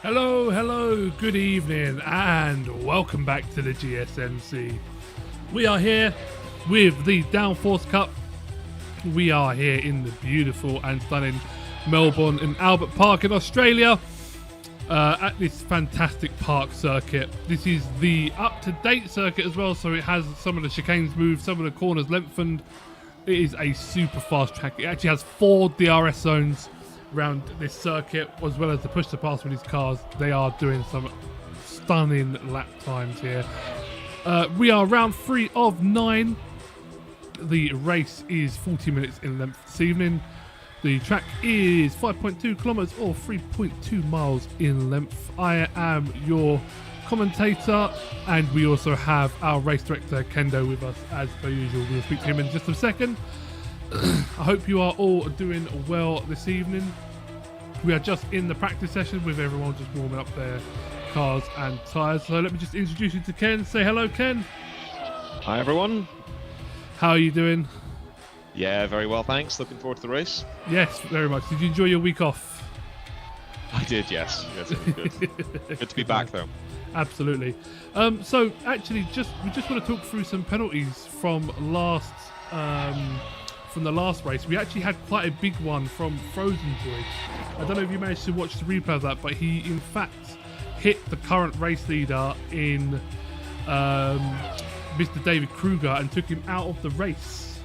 Hello, good evening, and welcome back to the GSMC. We are here with the Downforce Cup. We are here in the beautiful and stunning Melbourne and Albert Park in Australia at this fantastic park circuit. This is the up-to-date circuit as well, so it has some of the chicanes moved, some of the corners lengthened. It is a super fast track. It actually has 4 DRS zones around this circuit, as well as the push to pass with these cars. They are doing some stunning lap times here. We are round 3 of 9. The race is 40 minutes in length this evening. The track is 5.2 kilometers or 3.2 miles in length. I am your commentator, and we also have our race director Kendo with us as per usual. We'll speak to him in just a second. I hope you are all doing well this evening. We are just in the practice session with everyone just warming up their cars and tyres. So let me just introduce you to Ken. Say hello, Ken. Hi, everyone. How are you doing? Yeah, very well, thanks. Looking forward to the race. Yes, very much. Did you enjoy your week off? I did, yes. Yes, it was good. Good to be back, though. Absolutely. So actually, we just want to talk through some penalties from the last race. We actually had quite a big one from Frozen Joy. I don't know if you managed to watch the replay of that, but he in fact hit the current race leader in Mr. David Kruger and took him out of the race.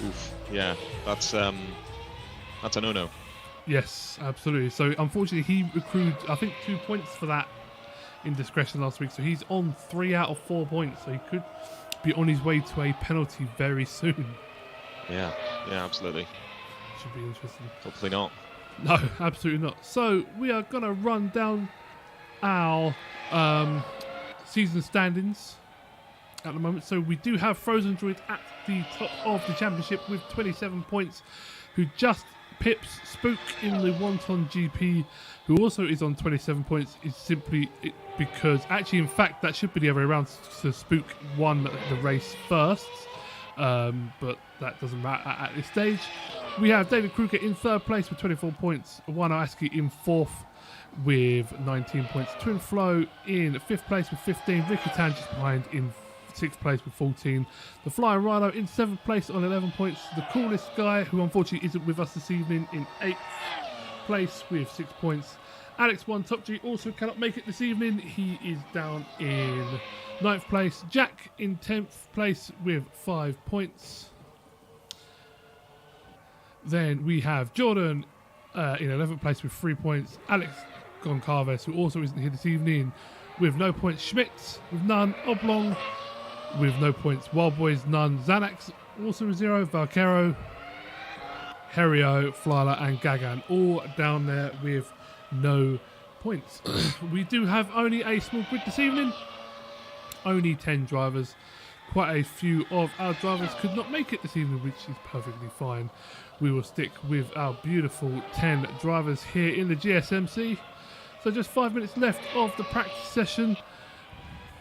Oof. Yeah, that's a no-no. Yes, absolutely. So unfortunately, he accrued, I think, 2 points for that indiscretion last week. So he's on 3 out of 4 points. So he could be on his way to a penalty very soon. Yeah, absolutely. Should be interesting. Hopefully not. No, absolutely not. So we are going to run down our season standings at the moment. So we do have Frozen Droid at the top of the championship with 27 points, who just pips Spook in the Wonton GP, who also is on 27 points. Is simply because, actually, in fact, that should be the other way around. So Spook won the race first, but that doesn't matter at this stage. We have David Kruger in 3rd place with 24 points. Wano Aski in 4th with 19 points. Twin Flow in 5th place with 15. Ricky Tan just behind in 6th place with 14. The Flying Rhino in 7th place on 11 points. The Coolest Guy, who unfortunately isn't with us this evening, in 8th place with 6 points. Alex One Top G also cannot make it this evening. He is down in 9th place. Jack in 10th place with 5 points. Then we have Jordan in 11th place with 3 points. Alex Goncalves, who also isn't here this evening, with no points. Schmitz with none. Oblong with no points. Wild Boys none. Xanax also with 0. Valcaro, Herio, Flyla and Gagan all down there with no points. We do have only a small grid this evening. Only 10 drivers. Quite a few of our drivers could not make it this evening, which is perfectly fine. We will stick with our beautiful 10 drivers here in the GSMC. So just 5 minutes left of the practice session,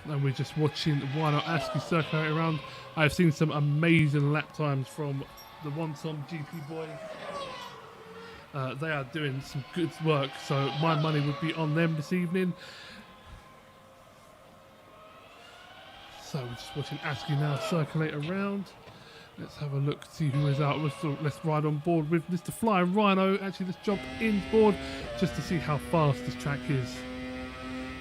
and we're just watching Wano Aski circulate around. I've seen some amazing lap times from the Wonton GP boys. They are doing some good work, so my money would be on them this evening. So we're just watching Aski now circulate around. Let's have a look, see who is out. Let's ride on board with Mr. Flying Rhino. Actually, let's jump in board just to see how fast this track is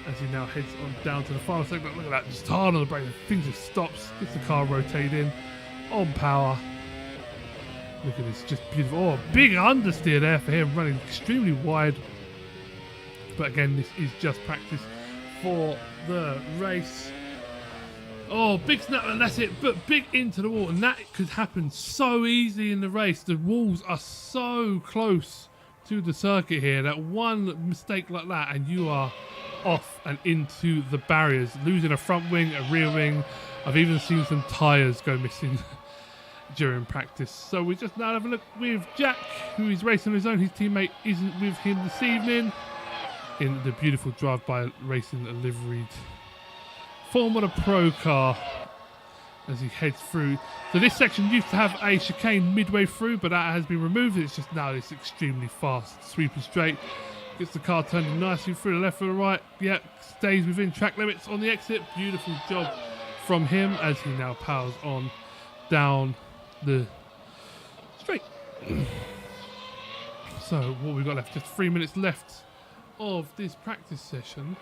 as he now heads on down to the final segment. Look at that, just hard on the brake. Things just stops, gets the car rotating on power. Look at this, just beautiful. Oh, big understeer there for him, running extremely wide. But again, this is just practice for the race. Oh, big snap, and that's it. But big into the wall, and that could happen so easily in the race. The walls are so close to the circuit here that one mistake like that, and you are off and into the barriers, losing a front wing, a rear wing. I've even seen some tyres go missing during practice. So we just now have a look with Jack, who is racing on his own. His teammate isn't with him this evening in the beautiful drive-by racing liveried Formula Pro car as he heads through. So this section used to have a chicane midway through, but that has been removed. It's just now this extremely fast sweeping straight. Gets the car turned in nicely through the left or the right. Yeah, stays within track limits on the exit. Beautiful job from him as he now powers on down the straight. So what we've got left, just 3 minutes left of this practice session.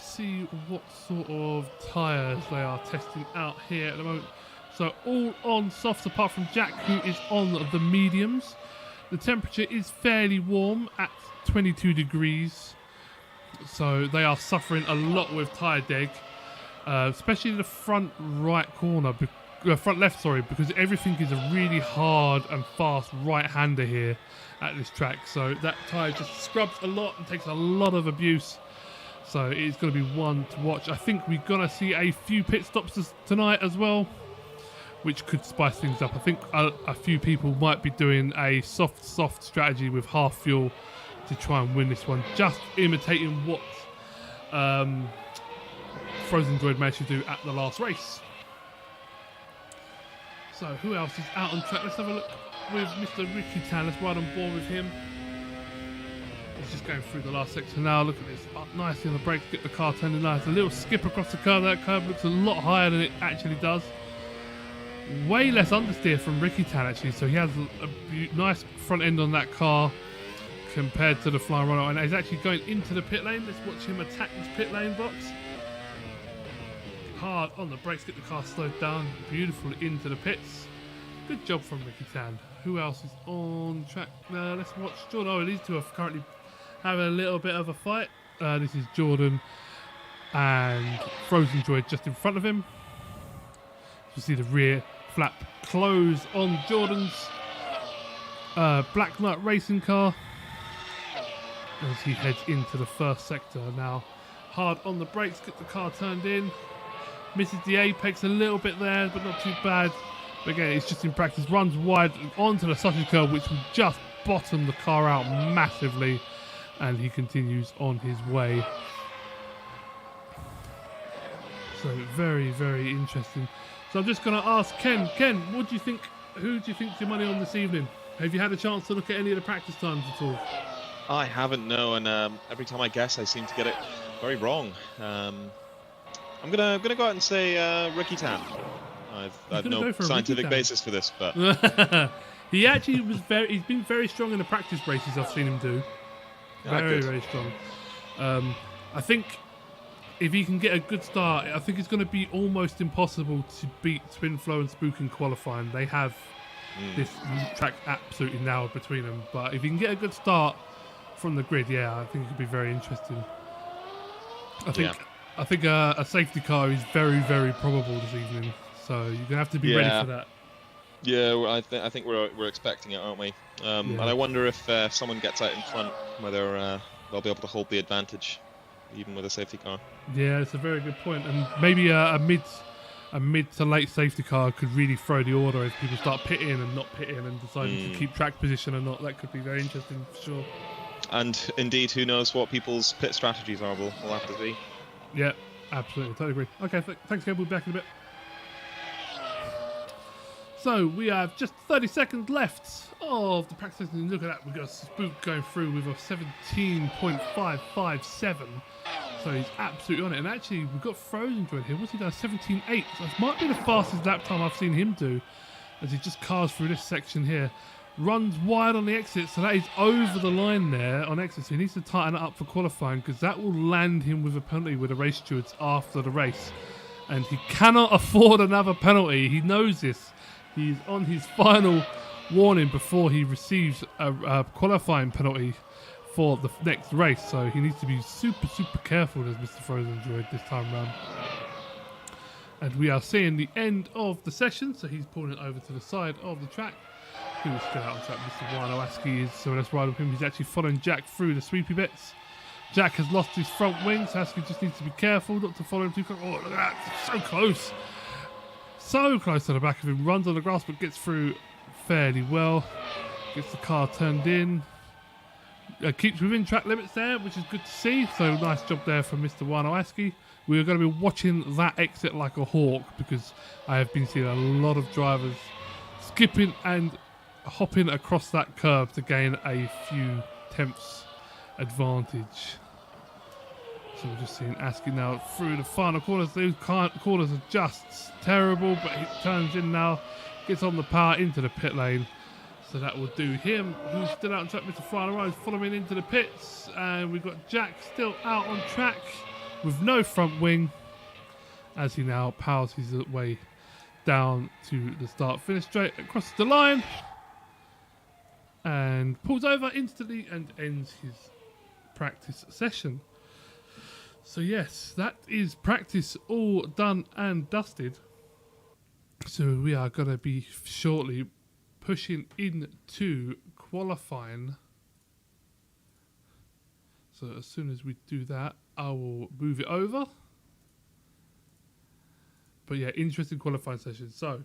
See what sort of tyres they are testing out here at the moment. So all on softs apart from Jack, who is on the mediums. The temperature is fairly warm at 22 degrees. So they are suffering a lot with tyre deg, especially the front right corner, front left, sorry, because everything is a really hard and fast right-hander here at this track. So that tyre just scrubs a lot and takes a lot of abuse. So it's going to be one to watch. I think we're going to see a few pit stops tonight as well, which could spice things up. I think a few people might be doing a soft strategy with half fuel to try and win this one, just imitating what Frozen Droid managed to do at the last race. So who else is out on track? Let's have a look with Mr. Ricky Tan. Let's ride on board with him. He's just going through the last section now. Look at this. Up nicely on the brakes, get the car turning nice. A little skip across the curve. That curve looks a lot higher than it actually does. Way less understeer from Ricky Tan actually. So he has a nice front end on that car compared to the Flying Rhino. And he's actually going into the pit lane. Let's watch him attack this pit lane box. Hard on the brakes, get the car slowed down. Beautiful into the pits. Good job from Ricky Tan. Who else is on track? Let's watch Jordan. Oh, these two are currently having a little bit of a fight. This is Jordan and Frozen Droid just in front of him. You see the rear flap close on Jordan's Black Knight racing car as he heads into the first sector. Now hard on the brakes, get the car turned in. Misses the apex a little bit there, but not too bad. But again, it's just in practice. Runs wide onto the sausage curve, which will just bottom the car out massively. And he continues on his way. So very, very interesting. So I'm just going to ask Ken. Ken, what do you think? Who do you think's your money on this evening? Have you had a chance to look at any of the practice times at all? I haven't, no, and every time I guess, I seem to get it very wrong. I'm gonna go out and say Ricky Tan. I've no scientific basis for this, but he actually was he's been very strong in the practice races I've seen him do. Very strong. I think if he can get a good start, I think it's going to be almost impossible to beat Spin Flow and Spook in qualifying. They have this track absolutely nailed between them. But if he can get a good start from the grid, yeah, I think it could be very interesting. I think a safety car is very, very probable this evening. So you're going to have to be ready for that. Yeah, well, I think we're expecting it, aren't we? And I wonder if someone gets out in front, whether they'll be able to hold the advantage, even with a safety car. Yeah, it's a very good point. And maybe a mid to late safety car could really throw the order if people start pitting and not pitting and deciding to keep track position or not. That could be very interesting for sure. And indeed, who knows what people's pit strategies are? We'll have to see. Yeah, absolutely. Totally agree. Okay, thanks, Gabe. We'll be back in a bit. So we have just 30 seconds left of the practice. And look at that. We've got a Spook going through with a 17.557. So he's absolutely on it. And actually, we've got Frozen Droid here. What's he done? 17.8. So this might be the fastest lap time I've seen him do as he just cars through this section here. Runs wide on the exit, so that is over the line there on exit. So he needs to tighten it up for qualifying because that will land him with a penalty with the race stewards after the race. And he cannot afford another penalty. He knows this. He's on his final warning before he receives a qualifying penalty for the next race. So he needs to be super, super careful as Mr. Frozen Droid this time round. And we are seeing the end of the session. So he's pulling it over to the side of the track. Who's still out on track? Mr. Wano Aski is, so let's ride with him. He's actually following Jack through the sweepy bits. Jack has lost his front wing, so Aski just needs to be careful not to follow him too close. Oh, look at that. So close. So close to the back of him. Runs on the grass, but gets through fairly well. Gets the car turned in. Keeps within track limits there, which is good to see. So nice job there from Mr. Wano Aski. We are going to be watching that exit like a hawk because I have been seeing a lot of drivers skipping and hopping across that curb to gain a few tenths advantage. So we're just seeing Askey now through the final corners. Those corners are just terrible, but he turns in now, gets on the power into the pit lane. So that will do him. Who's still out on track? Mr. Flying Rose following into the pits. And we've got Jack still out on track with no front wing as he now powers his way down to the start-finish straight, across the line, and pulls over instantly and ends his practice session. So yes, that is practice all done and dusted. So we are going to be shortly pushing into qualifying. So as soon as we do that, I will move it over. But yeah, interesting qualifying session. So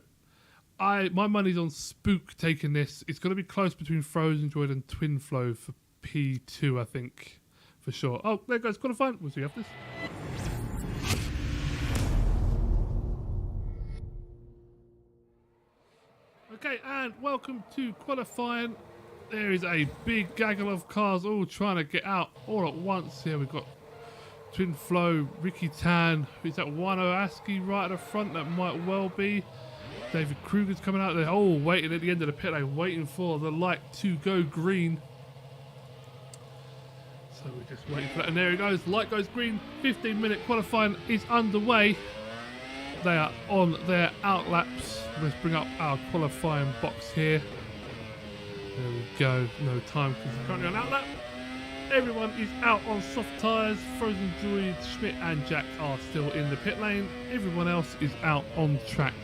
my money's on Spook taking this. It's going to be close between Frozen Droid and Twin Flow for P2, I think. For sure. Oh, there goes qualifying. We'll see after this. Okay, and welcome to qualifying. There is a big gaggle of cars all trying to get out all at once. Here we've got Twin Flow, Ricky Tan, who's that Wano Askey right at the front. That might well be. David Kruger's coming out. They're all waiting at the end of the pit lane, waiting for the light to go green. So we're just waiting for that, and there it goes. Light goes green. 15-minute qualifying is underway. They are on their out laps. Let's bring up our qualifying box here. There we go. No time because we're currently on out lap. Everyone is out on soft tyres. Frozen Droid, Schmidt and Jack are still in the pit lane. Everyone else is out on track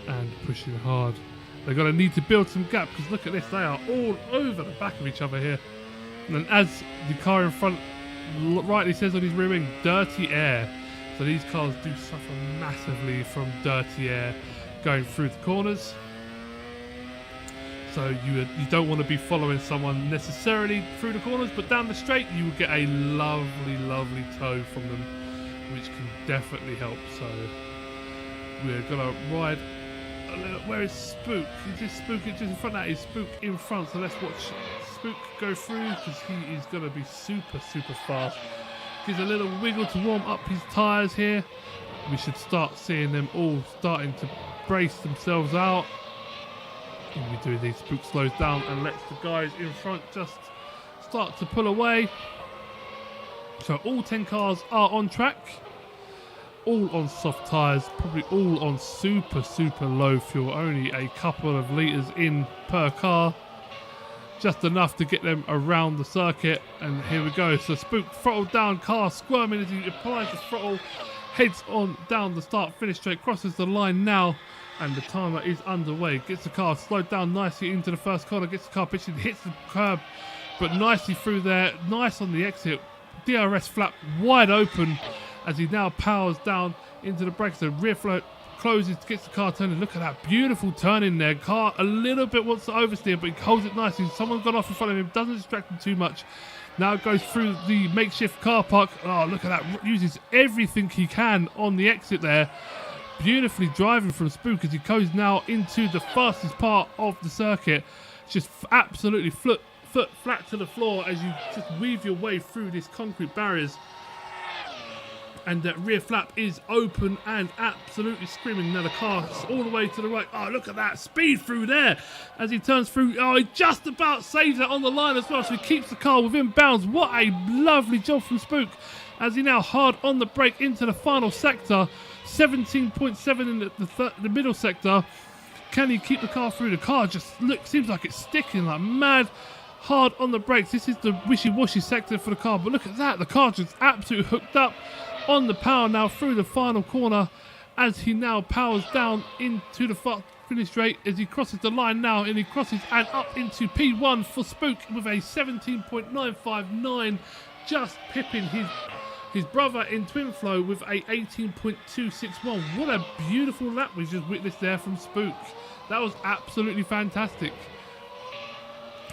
and pushing hard. They're going to need to build some gap because look at this. They are all over the back of each other here. And as the car in front rightly says on his rear wing, dirty air. So these cars do suffer massively from dirty air going through the corners. So you don't want to be following someone necessarily through the corners, but down the straight you will get a lovely, lovely tow from them, which can definitely help. So we're going to ride a little. Where is Spook? Is this Spook just in front? That is Spook in front. So let's watch Spook go through because he is going to be super, super fast. Gives a little wiggle to warm up his tyres here. We should start seeing them all starting to brace themselves out. And we do these. Spook slows down and lets the guys in front just start to pull away. So all 10 cars are on track. All on soft tyres, probably all on super, super low fuel. Only a couple of litres in per car. Just enough to get them around the circuit. And here we go. So Spook throttled down, car squirming as he applies the throttle. Heads on down the start-finish straight, crosses the line now. And the timer is underway. Gets the car slowed down nicely into the first corner. Gets the car pitching, hits the curb, but nicely through there. Nice on the exit. DRS flap wide open as he now powers down into the brakes. The rear float closes, gets the car turning. Look at that beautiful turn in there. Car a little bit wants to oversteer, but he holds it nicely. Someone's gone off in front of him. Doesn't distract him too much. Now it goes through the makeshift car park. Oh, look at that. Uses everything he can on the exit there. Beautifully driving from Spook as he goes now into the fastest part of the circuit. Just absolutely foot flat to the floor as you just weave your way through these concrete barriers. And that rear flap is open and absolutely screaming. Now the car's all the way to the right. Oh, look at that speed through there as he turns through. Oh, he just about saves it on the line as well. So he keeps the car within bounds. What a lovely job from Spook as he now hard on the brake into the final sector. 17.7 in the middle sector. Can he keep the car through? The car just seems like it's sticking like mad. Hard on the brakes. This is the wishy-washy sector for the car. But look at that. The car just absolutely hooked up on the power now through the final corner as he now powers down into the finish straight as he crosses the line now, and he crosses and up into P1 for Spook with a 17.959, just pipping his brother in Twin Flow with a 18.261. What a beautiful lap we just witnessed there from Spook. That was absolutely fantastic.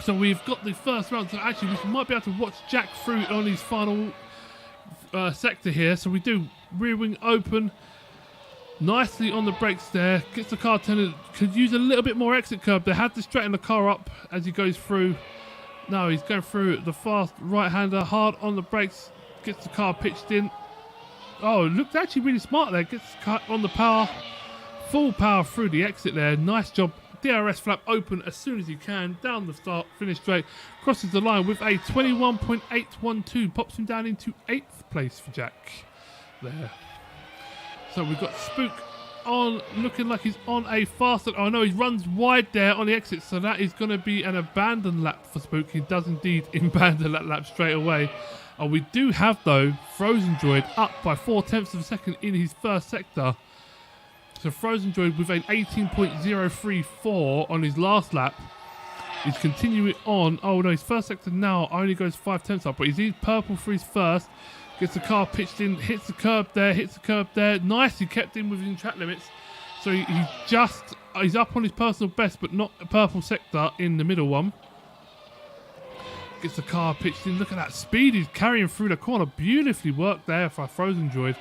So we've got the first round. So actually we might be able to watch Jack through on his final sector here. So we do rear wing open. Nicely on the brakes there. Gets the car turning. Could use a little bit more exit curb. They had to straighten the car up as he goes through. No, he's going through the fast right-hander, hard on the brakes, gets the car pitched in. Oh, looked actually really smart there. Gets the car on the power, full power through the exit there. Nice job. DRS flap open as soon as you can. Down the start, finish straight. Crosses the line with a 21.812. Pops him down into 8th place for Jack there. So we've got Spook on, looking like he's on a faster. Oh no, he runs wide there on the exit, so that is going to be an abandon lap for Spook. He does indeed abandon that lap straight away. We do have, though, Frozen Droid up by 0.4 of a second in his first sector. So Frozen Droid with an 18.034 on his last lap. He's continuing on. Oh no, his first sector now only goes 0.5 up, but he's in purple for his first. Gets the car pitched in, hits the curb there, Nicely kept in within track limits. So he's up on his personal best, but not a purple sector in the middle one. Gets the car pitched in. Look at that speed he's carrying through the corner. Beautifully worked there for Frozen Droid.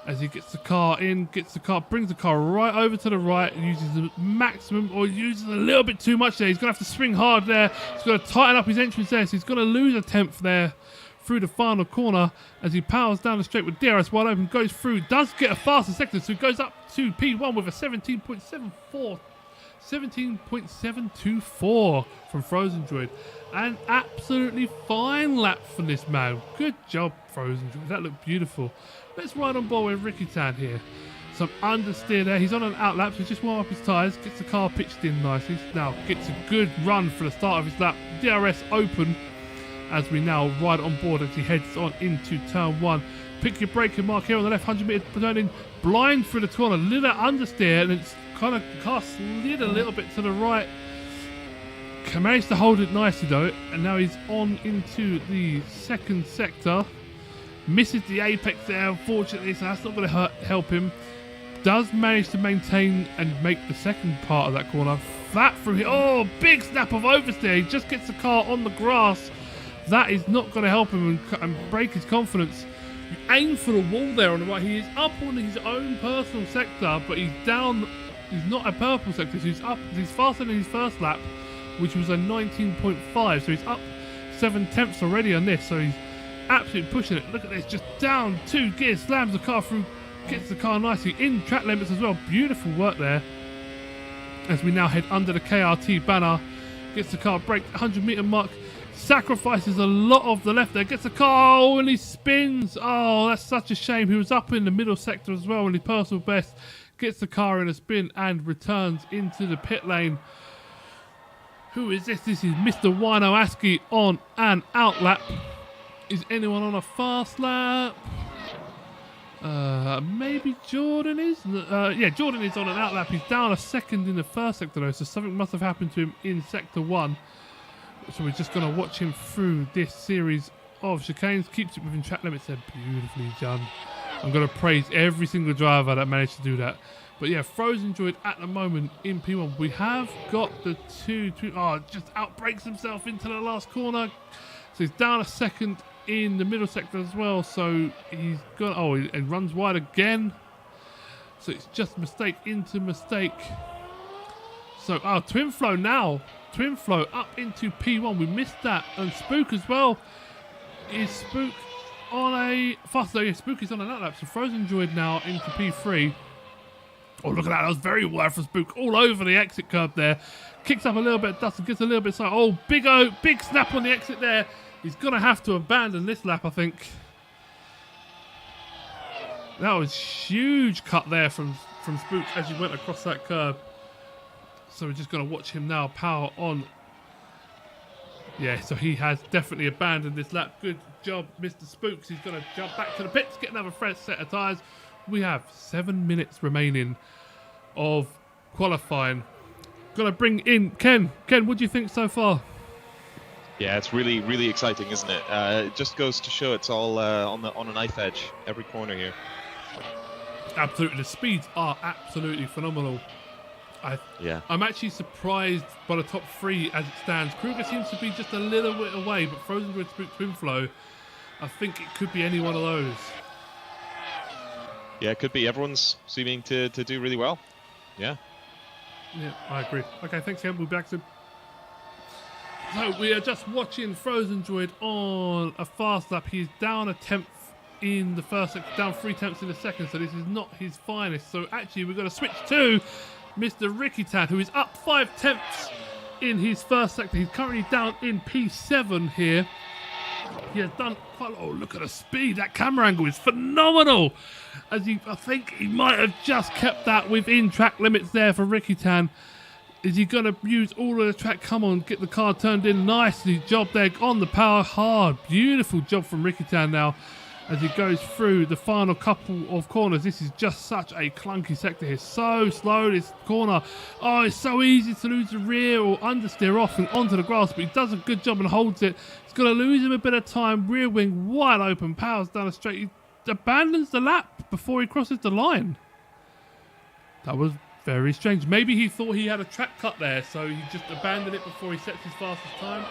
As he gets the car in, brings the car right over to the right, uses the maximum, or uses a little bit too much there. He's going to have to swing hard there. He's got to tighten up his entrance there, so he's going to lose a 10th there through the final corner as he powers down the straight with DRS wide open, goes through, does get a faster sector, so he goes up to P1 with a 17.724 from Frozen Droid. An absolutely fine lap for this man. Good job, Frozen Droid. That looked beautiful. Let's ride on board with Ricky Tan here. Some understeer there. He's on an out lap, so just warm up his tyres. Gets the car pitched in nicely. Now gets a good run for the start of his lap. DRS open as we now ride on board as he heads on into turn 1. Pick your braking mark here on the left, 100 metres, turning blind through the corner. Little understeer, and it's kind of car slid a little bit to the right. Managed to hold it nicely though, and now he's on into the second sector. Misses the apex there, unfortunately, so that's not going to help him. Does manage to maintain and make the second part of that corner. Flat through here. Oh, big snap of oversteer. He just gets the car on the grass. That is not going to help him and break his confidence. You aim for the wall there on the right. He is up on his own personal sector, but he's down. He's not a purple sector, so he's up. He's faster than his first lap, which was a 19.5. So he's up 7/10 already on this. So he's absolutely pushing it. Look at this, just down 2 gears, slams the car through, gets the car nicely in track limits as well. Beautiful work there. As we now head under the KRT banner, gets the car break 100 metre mark, sacrifices a lot of the left there, gets the car, and he spins. Oh, that's such a shame. He was up in the middle sector as well in his personal best, gets the car in a spin and returns into the pit lane. Who is this? This is Mr. Wino Askey on an out lap. Is anyone on a fast lap? Maybe Jordan is? Yeah, Jordan is on an out lap. He's down a second in the first sector though, so something must have happened to him in sector 1. So we're just going to watch him through this series of chicanes. Keeps it within track limits there. Beautifully done. I'm going to praise every single driver that managed to do that. But yeah, Frozen Droid at the moment in P1. We have got the two. Oh, just outbrakes himself into the last corner. So he's down a second in the middle sector as well. So he's got, oh, and runs wide again. So it's just mistake into mistake. So, Twin Flow now. Twin Flow up into P1. We missed that. And Spook as well. Is Spook on a faster? Yeah, Spook is on an outlap. So Frozen Droid now into P3. Oh, look at that. That was very wide for Spook. All over the exit curb there. Kicks up a little bit of dust and gets a little bit side. Oh, big snap on the exit there. He's going to have to abandon this lap, I think. That was huge cut there from Spook as he went across that curb. So we're just going to watch him now power on. Yeah, so he has definitely abandoned this lap. Good job, Mr. Spooks. He's going to jump back to the pits, get another fresh set of tyres. We have 7 minutes remaining of qualifying. Going to bring in Ken. Ken, what do you think so far? Yeah, it's really, really exciting, isn't it? It just goes to show it's all on a knife edge, every corner here. Absolutely, the speeds are absolutely phenomenal. I'm actually surprised by the top 3 as it stands. Kruger seems to be just a little bit away, but Frozen Droid, Spook, Twin Flow, I think it could be any one of those. Yeah, it could be. Everyone's seeming to do really well. Yeah. Yeah, I agree. Okay, thanks, Ken. We'll be back soon. So we are just watching Frozen Droid on a fast lap. He's down a tenth in the first sector, down 3 tenths in the second, so this is not his finest. So actually we're going to switch to Mr. Ricky Tan, who is up 5 tenths in his first sector. He's currently down in P7 here. He has done quite a lot. Oh, look at the speed. That camera angle is phenomenal. I think he might have just kept that within track limits there for Ricky Tan. Is he going to use all of the track? Come on, get the car turned in nicely. Job there on the power hard. Beautiful job from Ricky Tan now as he goes through the final couple of corners. This is just such a clunky sector here. So slow, this corner. Oh, it's so easy to lose the rear or understeer off and onto the grass, but he does a good job and holds it. He's going to lose him a bit of time. Rear wing wide open, powers down the straight. He abandons the lap before he crosses the line. That was very strange. Maybe he thought he had a track cut there, so he just abandoned it before he sets his fastest time.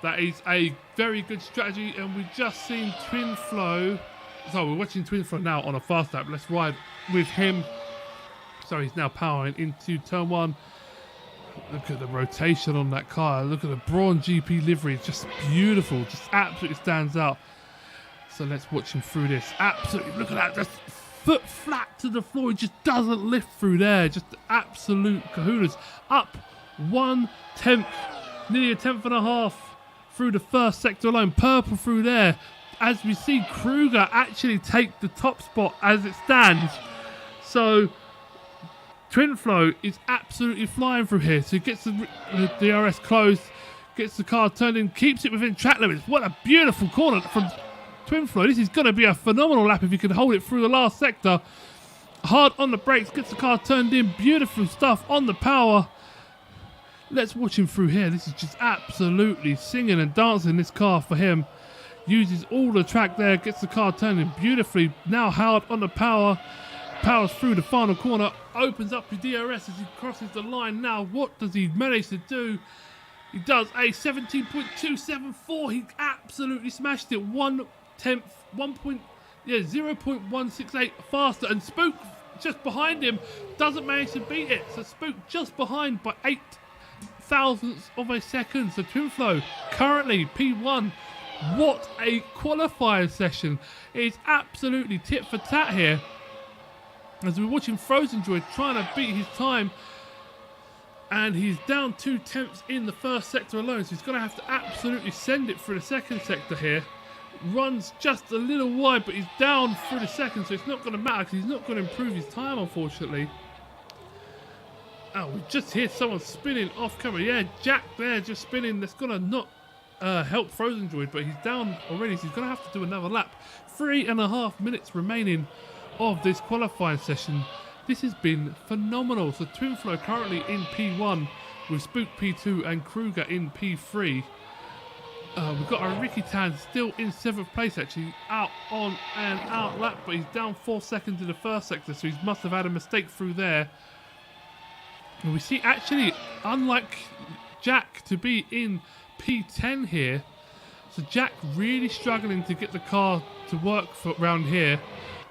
That is a very good strategy, and we've just seen Twin Flow. So we're watching Twin Flow now on a fast lap. Let's ride with him. So he's now powering into turn 1. Look at the rotation on that car. Look at the Brawn GP livery. It's just beautiful. Just absolutely stands out. So let's watch him through this. Absolutely, look at that. Just foot flat to the floor. He just doesn't lift through there. Just absolute kahunas. Up 1/10, nearly a tenth and a half through the first sector alone. Purple through there. As we see Kruger actually take the top spot as it stands. So Twin Flow is absolutely flying through here. So he gets the DRS closed, gets the car turned in, keeps it within track limits. What a beautiful corner from Twin Flow. This is going to be a phenomenal lap if he can hold it through the last sector. Hard on the brakes, gets the car turned in. Beautiful stuff on the power. Let's watch him through here. This is just absolutely singing and dancing, this car for him. Uses all the track there, gets the car turning beautifully. Now hard on the power. Powers through the final corner. Opens up his DRS as he crosses the line. Now what does he manage to do? He does a 17.274. He absolutely smashed it. 0.168 faster. And Spook just behind him doesn't manage to beat it. So Spook just behind by 8 thousandths of a second. So Twin Flow currently P1. What a qualifier session. It is absolutely tit for tat here as we're watching Frozen Droid trying to beat his time, and he's down 2 tenths in the first sector alone, so he's going to have to absolutely send it through the second sector here. Runs just a little wide, but he's down through the second, so it's not going to matter because he's not going to improve his time, unfortunately. Oh, we just hear someone spinning off camera. Yeah, Jack there just spinning. That's going to not help Frozen Droid, but he's down already, so he's going to have to do another lap. 3.5 minutes remaining of this qualifying session. This has been phenomenal. So Twin Flow currently in P1 with Spook P2 and Kruger in P3. We've got our Ricky Tan still in 7th place, actually, out on an out lap, but he's down 4 seconds in the first sector, so he must have had a mistake through there. And we see, actually, unlike Jack, to be in P10 here. So Jack really struggling to get the car to work for around here.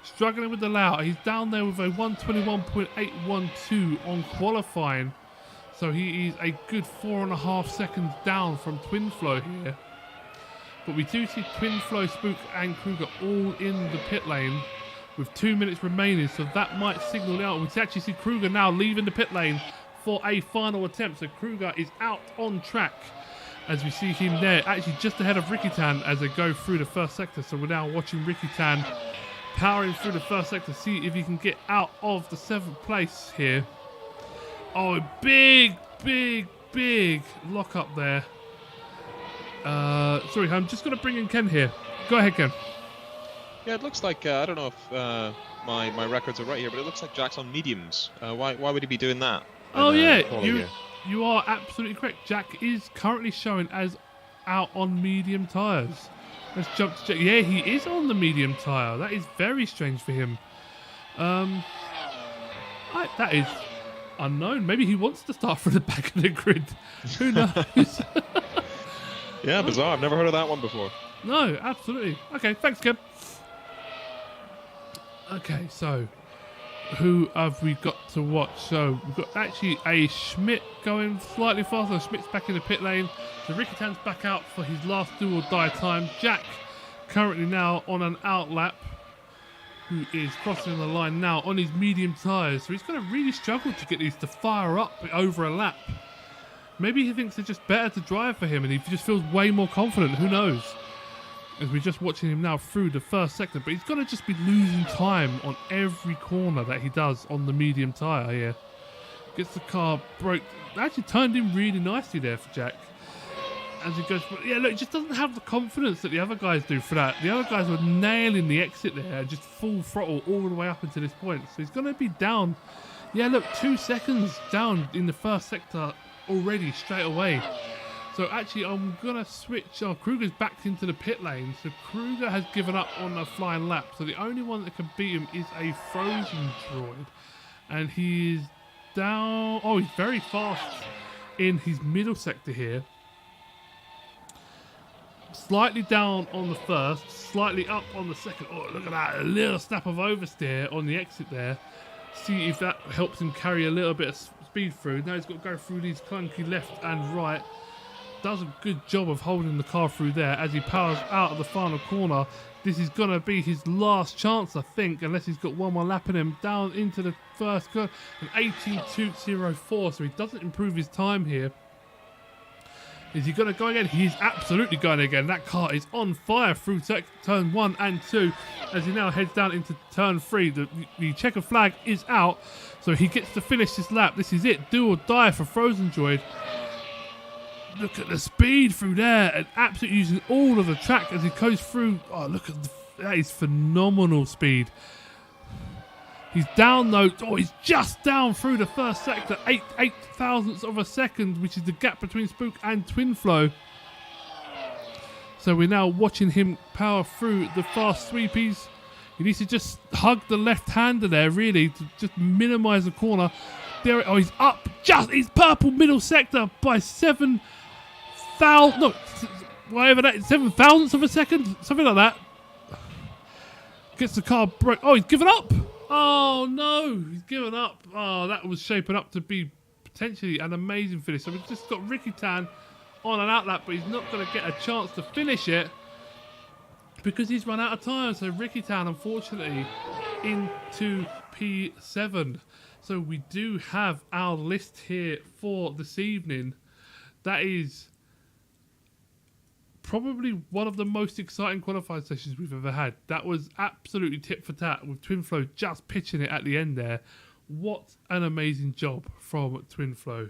Struggling with the layout. He's down there with a 121.812 on qualifying. So he is a good 4.5 seconds down from Twin Flow here. But we do see Twin Flow, Spook and Kruger all in the pit lane with 2 minutes remaining. So that might signal out. We actually see Kruger now leaving the pit lane for a final attempt. So Kruger is out on track as we see him there, actually just ahead of Ricky Tan as they go through the first sector. So we're now watching Ricky Tan powering through the first sector, see if he can get out of the 7th place here. Oh, a big lock up there. Sorry, I'm just going to bring in Ken here. Go ahead, Ken. Yeah, it looks like, I don't know if my records are right here, but it looks like Jack's on mediums. Why would he be doing that? Oh, yeah, you are absolutely correct. Jack is currently showing as out on medium tyres. Let's jump to Jack. Yeah, he is on the medium tyre. That is very strange for him. That is unknown. Maybe he wants to start from the back of the grid. Who knows? Yeah, bizarre. I've never heard of that one before. No, absolutely. Okay, thanks, Ken. Okay, so who have we got to watch? So we've got actually a Schmidt going slightly faster. Schmidt's back in the pit lane. So Ricky Tan's back out for his last do or die time. Jack currently now on an out lap, who is crossing the line now on his medium tyres. So he's going to really struggle to get these to fire up over a lap. Maybe he thinks it's just better to drive for him and he just feels way more confident. Who knows? As we're just watching him now through the first sector, but he's going to just be losing time on every corner that he does on the medium tyre here. Gets the car broke. Actually turned in really nicely there for Jack. As he goes, but yeah, look, he just doesn't have the confidence that the other guys do for that. The other guys were nailing the exit there, just full throttle all the way up until this point. So he's going to be down. Yeah, look, 2 seconds down in the first sector already straight away. So actually, I'm going to switch. Kruger's back into the pit lane. So Kruger has given up on a flying lap. So the only one that can beat him is a frozen droid. And he's down. Oh, he's very fast in his middle sector here. Slightly down on the first, slightly up on the second. Oh, look at that. A little snap of oversteer on the exit there. See if that helps him carry a little bit of speed through. Now he's got to go through these clunky left and right. Does a good job of holding the car through there as he powers out of the final corner. This is going to be his last chance, I think, unless he's got one more lap in him. Down into the first corner, an 18.204, so he doesn't improve his time here. Is he going to go again? He's absolutely going again. That car is on fire through turn 1 and 2 as he now heads down into turn 3. The checker flag is out, so he gets to finish this lap. This is it. Do or die for Frozen Droid. Look at the speed through there and absolutely using all of the track as he goes through. Oh, look at that is phenomenal speed. He's down though. Oh, he's just down through the first sector. 8 thousandths of a second, which is the gap between Spook and Twin Flow. So we're now watching him power through the fast sweepies. He needs to just hug the left-hander there, really, to just minimise the corner. There, oh, he's up just his purple middle sector by 7 thousandths of a second, something like that. Gets the car broke. Oh, he's given up. Oh no, he's given up. Oh, that was shaping up to be potentially an amazing finish. So we've just got Ricky Tan on an out lap, but he's not going to get a chance to finish it because he's run out of time. So Ricky Tan, unfortunately, into P7. So we do have our list here for this evening. That is probably one of the most exciting qualifying sessions we've ever had. That was absolutely tit for tat with Twin Flow just pitching it at the end there. What an amazing job from Twin Flow.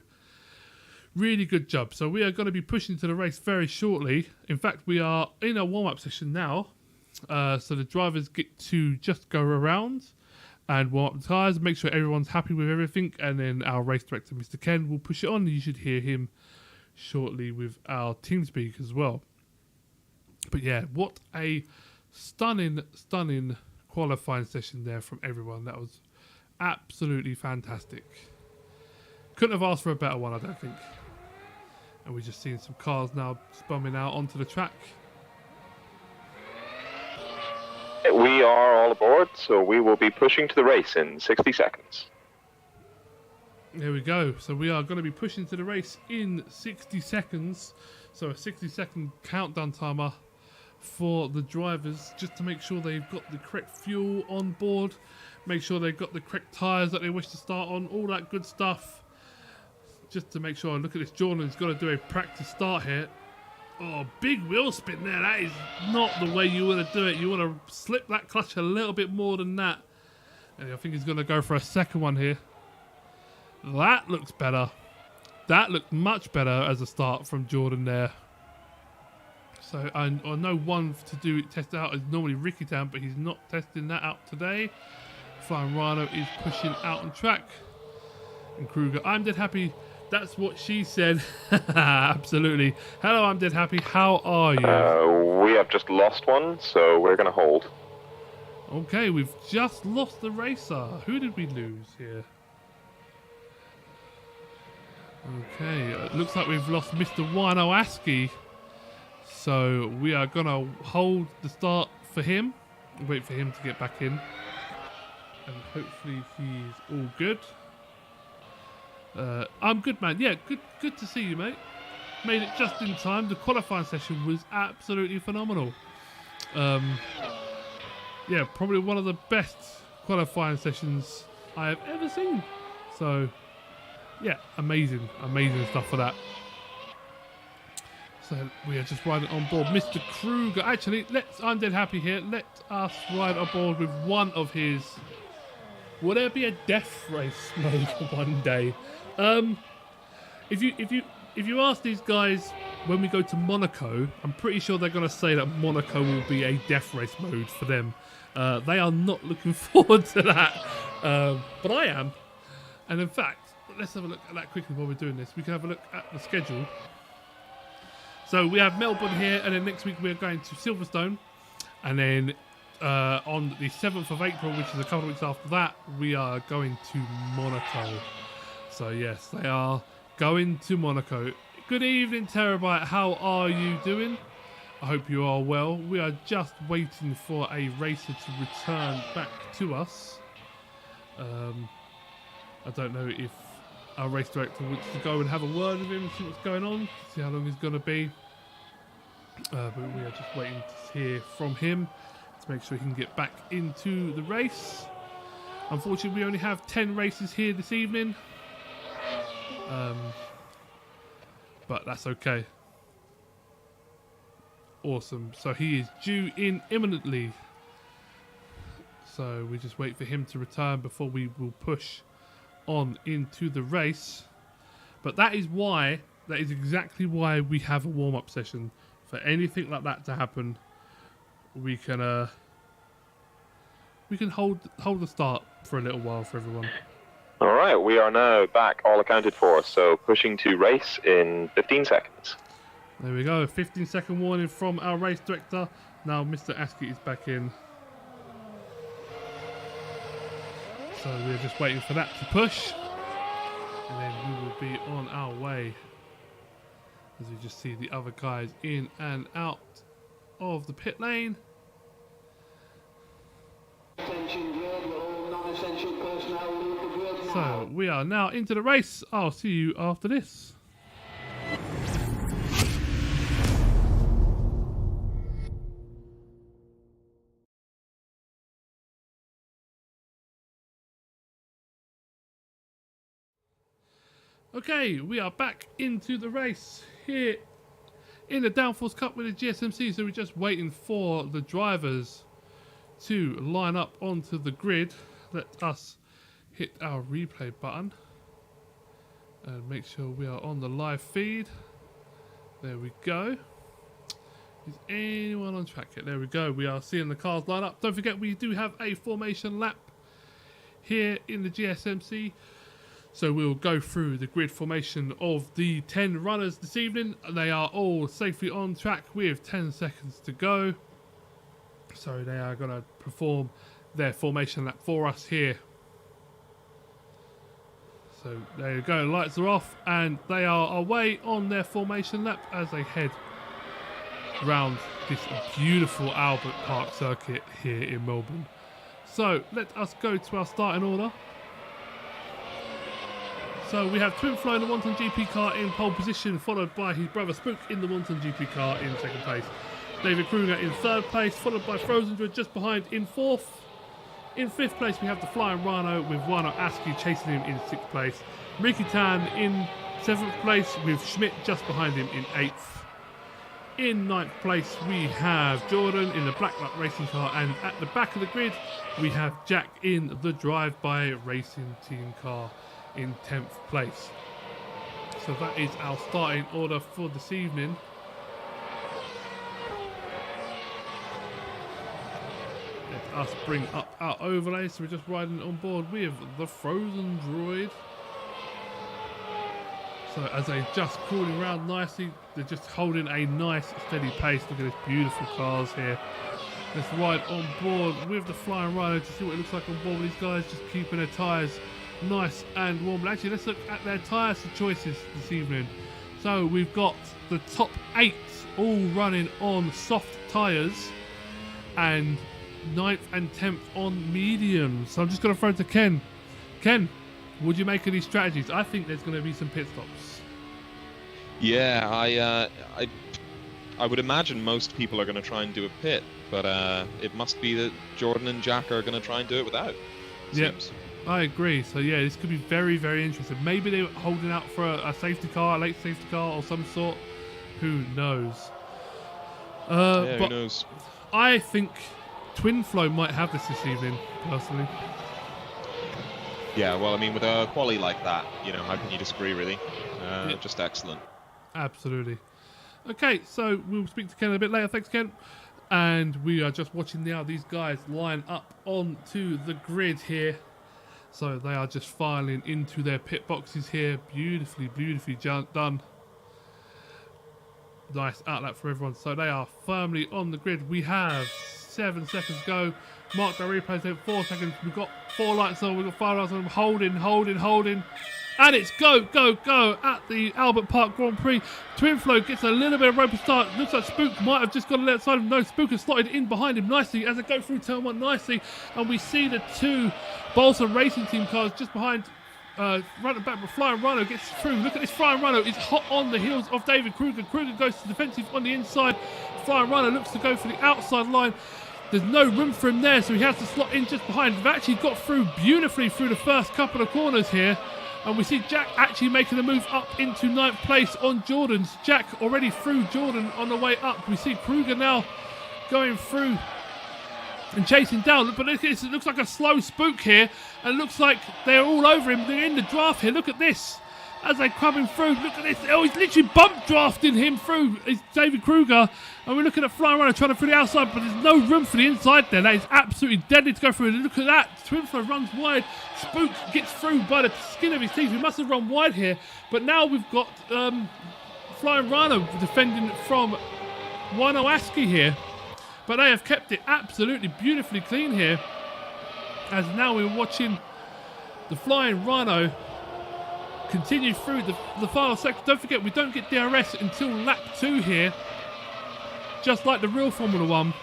Really good job. So we are going to be pushing to the race very shortly. In fact, we are in a warm-up session now. So the drivers get to just go around and warm up the tyres, make sure everyone's happy with everything, and then our race director, Mr. Ken, will push it on. You should hear him shortly with our TeamSpeak as well. But yeah, what a stunning qualifying session there from everyone. That was absolutely fantastic. Couldn't have asked for a better one, I don't think. And we're just seeing some cars now bumming out onto the track. We are all aboard, so we will be pushing to the race in 60 seconds. There we go. So we are going to be pushing to the race in 60 seconds. So a 60-second countdown timer for the drivers, just to make sure they've got the correct fuel on board, make sure they've got the correct tyres that they wish to start on, all that good stuff. Just to make sure. Look at this, Jordan's got to do a practice start here. Oh, big wheel spin there. That is not the way you want to do it. You want to slip that clutch a little bit more than that. And I think he's going to go for a second one here. That looks better. That looked much better as a start from Jordan there. So I know one to do it, test out is normally Ricky Town, but he's not testing that out today. Flying Rhino is pushing out on track. And Kruger, I'm dead happy. That's what she said. Absolutely. Hello, I'm dead happy. How are you? We have just lost one, so we're going to hold. Okay, we've just lost the racer. Who did we lose here? Okay, it looks like we've lost Mr. Wino Askey. So we are going to hold the start for him. Wait for him to get back in. and hopefully he's all good. I'm good, man. Yeah, good to see you, mate. Made it just in time. The qualifying session was absolutely phenomenal. Yeah, probably one of the best qualifying sessions I have ever seen. So, yeah, amazing stuff for that. So we are just riding on board Mr. Kruger. Actually, I'm dead happy here. Let us ride on board with one of his. Will there be a death race mode one day? If you ask these guys when we go to Monaco, I'm pretty sure they're going to say that Monaco will be a death race mode for them. They are not looking forward to that, but I am. And in fact, let's have a look at that quickly while we're doing this. We can have a look at the schedule. So we have Melbourne here, and then next week we're going to Silverstone, and then on the 7th of April, which is a couple of weeks after that, we are going to Monaco. So yes, they are going to Monaco. Good evening, Terabyte. How are you doing? I hope you are well. We are just waiting for a racer to return back to us. I don't know if our race director wants to go and have a word with him and see what's going on, see how long he's going to be. But we are just waiting to hear from him to make sure he can get back into the race. Unfortunately, we only have 10 races here this evening. But that's okay. Awesome. So he is due in imminently. So we just wait for him to return before we will push on into the race. But that is exactly why we have a warm-up session. For anything like that to happen, we can hold the start for a little while for everyone. All right, we are now back, all accounted for. So pushing to race in 15 seconds. There we go. 15-second warning from our race director. Now Mr. Askey is back in. So we're just waiting for that to push, and then we will be on our way. As we just see the other guys in and out of the pit lane. So we are now into the race. I'll see you after this. Okay, we are back into the race here in the Downforce Cup with the GSMC. So we're just waiting for the drivers to line up onto the grid. Let us hit our replay button and make sure we are on the live feed. There we go. Is anyone on track yet? There we go. We are seeing the cars line up. Don't forget, we do have a formation lap here in the GSMC. So we'll go through the grid formation of the 10 runners this evening. They are all safely on track with 10 seconds to go. So they are going to perform their formation lap for us here. So there you go, lights are off and they are away on their formation lap as they head round this beautiful Albert Park circuit here in Melbourne. So let us go to our starting order. So we have Twin Flo in the Wanton GP car in pole position, followed by his brother Spook in the Wanton GP car in second place. David Kruger in third place, followed by Frozendra just behind in fourth. In fifth place we have the Flying Rhino with Wano Askey chasing him in sixth place. Ricky Tan in seventh place with Schmidt just behind him in eighth. In ninth place we have Jordan in the Black Luck racing car, and at the back of the grid we have Jack in the Drive-By racing team car in 10th place. So that is our starting order for this evening. Let us bring up our overlay. So we're just riding on board with the Frozen Droid. So as they're just cooling around nicely, they're just holding a nice steady pace. Look at these beautiful cars here. Let's ride on board with the Flying Rhino to see what it looks like on board with these guys, just keeping their tyres nice and warm. But actually, let's look at their tyre choices this evening. So we've got the top 8 all running on soft tyres, and 9th and 10th on medium. So I'm just going to throw it to Ken. Ken, what do you make of these strategies? I think there's going to be some pit stops. Yeah, I would imagine most people are going to try and do a pit, but it must be that Jordan and Jack are going to try and do it without. Yep, I agree. So yeah, this could be very, very interesting. Maybe they were holding out for a safety car, a late safety car or some sort. Who knows? Who knows? I think Twin Flow might have this evening, personally. Yeah, well, I mean, with a quali like that, you know, how can you disagree, really? Just excellent. Absolutely. Okay, so we'll speak to Ken a bit later. Thanks, Ken. And we are just watching now these guys line up onto the grid here. So they are just filing into their pit boxes here. Beautifully, beautifully done. Nice outlet for everyone. So they are firmly on the grid. We have 7 seconds to go. Mark the replays in 4 seconds. We've got 4 lights on. We've got 5 lights on. Holding. And it's go at the Albert Park Grand Prix. Twin Flow gets a little bit of rope start. Looks like Spook might have just got a left side of him. No, Spook has slotted in behind him nicely as they go through turn 1 nicely. And we see the 2 Bolsa Racing Team cars just behind running back, but Flying Rhino gets through. Look at this, Flying Rhino is hot on the heels of David Kruger. Kruger goes to defensive on the inside. Flying Rhino looks to go for the outside line. There's no room for him there, so he has to slot in just behind. They've actually got through beautifully through the first couple of corners here. And we see Jack actually making a move up into 9th place on Jordan's. Jack already through Jordan on the way up. We see Kruger now going through and chasing down. But look at this, it looks like a slow Spook here. And it looks like they're all over him. They're in the draft here. Look at this. As they come him through, look at this. Oh, he's literally bump drafting him through. It's David Kruger. And we're looking at Flying Runner trying to through the outside, but there's no room for the inside there. That is absolutely deadly to go through. And look at that. Twin Flow runs wide. Spook gets through by the skin of his teeth. He must have run wide here. But now we've got Flying Rhino defending from Winowaski here. But they have kept it absolutely beautifully clean here. As now we're watching the Flying Rhino continue through the final section. Don't forget, we don't get DRS until lap 2 here. Just like the real Formula 1.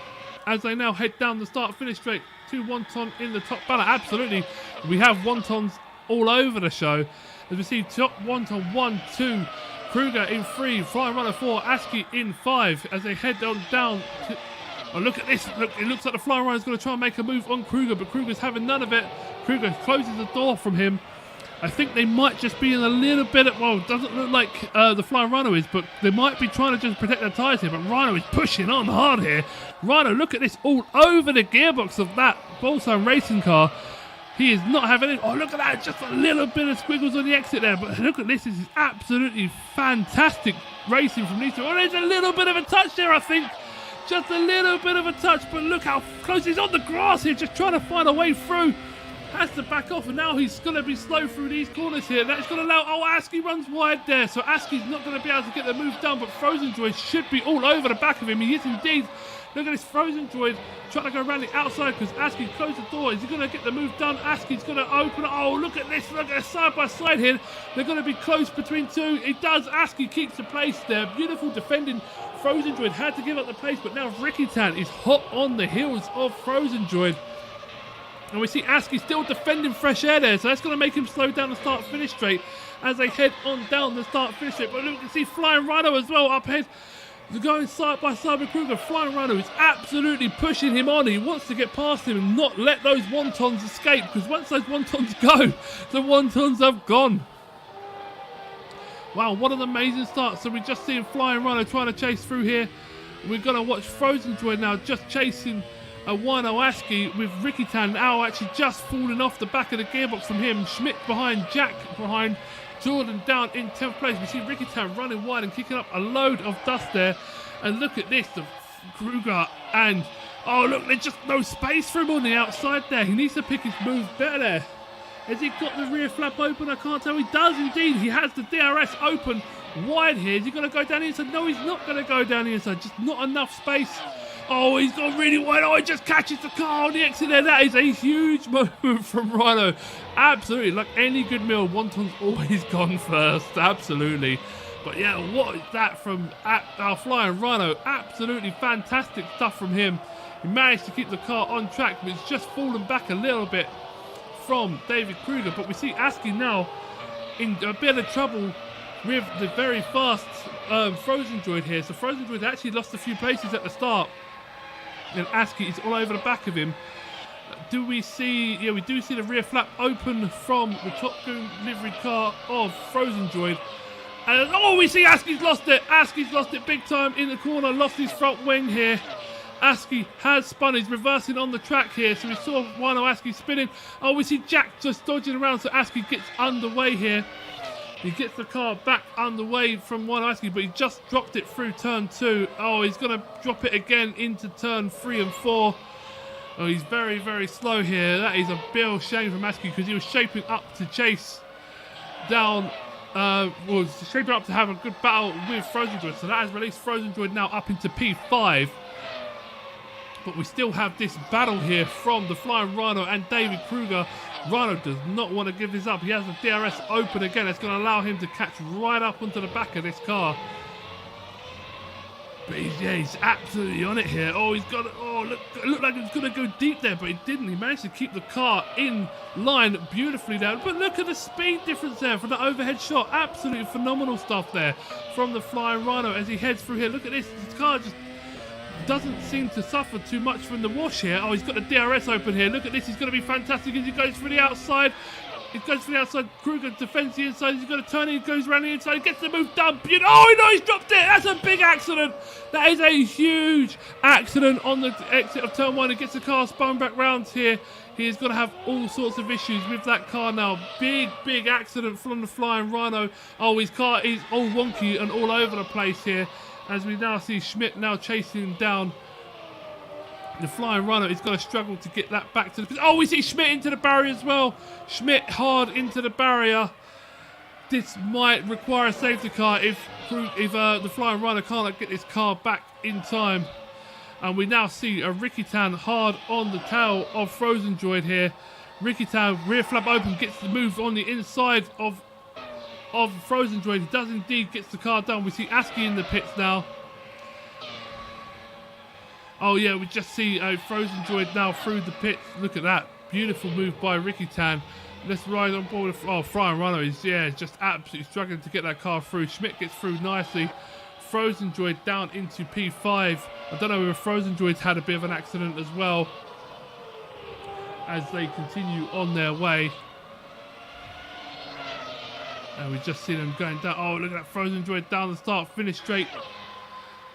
As they now head down the start-finish straight. 2 wonton in the top banner. Absolutely. We have wontons all over the show. As we see top wonton 1, 2. Kruger in 3. Flying Runner 4. ASCII in 5. As they head on down to... Oh, look at this. Look, it looks like the Flying Runner is going to try and make a move on Kruger. But Kruger's having none of it. Kruger closes the door from him. I think they might just be in a little bit of... Well, it doesn't look like the Flying Rhino is, but they might be trying to just protect their tyres here. But Rhino is pushing on hard here. Rhino, look at this, all over the gearbox of that Bolsa Racing car. He is not having it. Oh, look at that, just a little bit of squiggles on the exit there. But look at this, this is absolutely fantastic racing from these two. Oh, there's a little bit of a touch there, I think. Just a little bit of a touch, but look how close he's on the grass here, just trying to find a way through. Has to back off, and now he's going to be slow through these corners here. That's going to allow... Oh, ASCII runs wide there, so ASCII's not going to be able to get the move done, but Frozen Droid should be all over the back of him. He is indeed. Look at this Frozen Droid trying to go around the outside because ASCII closed the door. Is he going to get the move done? ASCII's going to open... Oh, look at this. Look at side by side here. They're going to be close between two. It does. ASCII keeps the place there. Beautiful defending. Frozen Droid had to give up the place, but now Ricky Tan is hot on the heels of Frozen Droid. And we see ASCII still defending fresh air there, so that's going to make him slow down the start-finish straight as they head on down the start-finish straight. But look, you can see Flying Rhino as well up ahead. They're going side by side with Kruger. Flying Rhino is absolutely pushing him on. He wants to get past him and not let those wontons escape, because once those wontons go, the wontons have gone. Wow, what an amazing start. So we're just seeing Flying Rhino trying to chase through here. We're going to watch Frozen Droid now just chasing Winowaski with Ricky Tan now actually just falling off the back of the gearbox from him. Schmidt behind, Jack behind, Jordan down in 10th place. We see Ricky Tan running wide and kicking up a load of dust there. And look at this, the Kruger and... Oh, look, there's just no space for him on the outside there. He needs to pick his moves better there. Has he got the rear flap open? I can't tell. He does indeed. He has the DRS open wide here. Is he going to go down the inside? No, he's not going to go down the inside. Just not enough space. Oh, he's gone really wide. Oh, he just catches the car on the exit there. That is a huge moment from Rhino. Absolutely. Like any good meal, wonton's always gone first. Absolutely. But yeah, what is that from our Flying Rhino? Absolutely fantastic stuff from him. He managed to keep the car on track, but it's just fallen back a little bit from David Kruger. But we see Askey now in a bit of trouble with the very fast Frozen Droid here. So Frozen Droid actually lost a few places at the start, and Askey is all over the back of him. Do we see... Yeah, we do see the rear flap open from the Top Gun livery car of Frozen Droid. And oh, we see Askey's lost it. Askey's lost it big time in the corner. Lost his front wing here. Askey has spun. He's reversing on the track here. So we saw Wino Askey spinning. Oh, we see Jack just dodging around. So Askey gets underway here. He gets the car back underway from Wino Askey, but he just dropped it through turn 2. Oh, he's going to drop it again into turn 3 and 4. Oh, he's very, very slow here. That is a real shame from Askey because he was shaping up to chase down... was shaping up to have a good battle with Frozen Droid. So that has released Frozen Droid now up into P5. But we still have this battle here from the Flying Rhino and David Kruger. Rhino does not want to give this up. He has the DRS open again. It's going to allow him to catch right up onto the back of this car. But he's absolutely on it here. Oh, he's got it. Oh, it looked like it was going to go deep there, but it didn't. He managed to keep the car in line beautifully there. But look at the speed difference there from the overhead shot. Absolutely phenomenal stuff there from the Flying Rhino as he heads through here. Look at this. His car just doesn't seem to suffer too much from the wash here. Oh, he's got the DRS open here. Look at this. He's going to be fantastic as he goes through the outside. He goes for the outside. Kruger defends the inside. He's got to turn. He goes around the inside. He gets the move done. Oh no! He's dropped it. That's a big accident. That is a huge accident on the exit of turn 1. He gets the car spun back round here. He is going to have all sorts of issues with that car now. Big accident from the Flying Rhino. Oh, his car is all wonky and all over the place here. As we now see Schmidt now chasing down the Flying Rhino. He's going to struggle to get that back to the... Oh, we see Schmidt into the barrier as well. Schmidt hard into the barrier. This might require a safety car if the Flying Rhino can't get this car back in time. And we now see a Ricky Tan hard on the tail of Frozen Droid here. Ricky Tan, rear flap open, gets the move on the inside of Frozen Droid. He does indeed gets the car done. We see Askey in the pits now. Oh yeah, we just see a Frozen Droid now through the pits. Look at that. Beautiful move by Ricky Tan. Let's ride on board with... Oh, Flying Rhino is, just absolutely struggling to get that car through. Schmidt gets through nicely. Frozen Droid down into P5. I don't know if Frozen Droid's had a bit of an accident as well as they continue on their way. And we just see them going down. Oh, look at that Frozen Droid down the start, finish straight.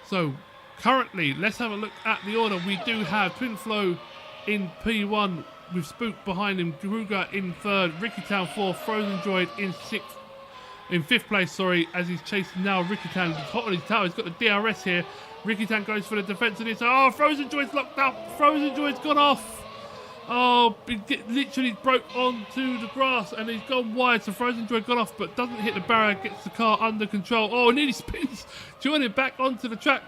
So currently, let's have a look at the order. We do have Twin Flow in P1 with Spook behind him, Kruger in 3rd, Ricky Tan 4th, Frozen Droid in 5th place, as he's chasing now Ricky Tan. He's hot on his tail. He's got the DRS here. Ricky Tan goes for the defense and it's... Oh, Frozen Droid's locked up. Frozen Droid's gone off. Oh, it literally broke onto the grass and he's gone wide. So Frozen Droid got off but doesn't hit the barrier, gets the car under control. Oh, nearly spins, joining back onto the track.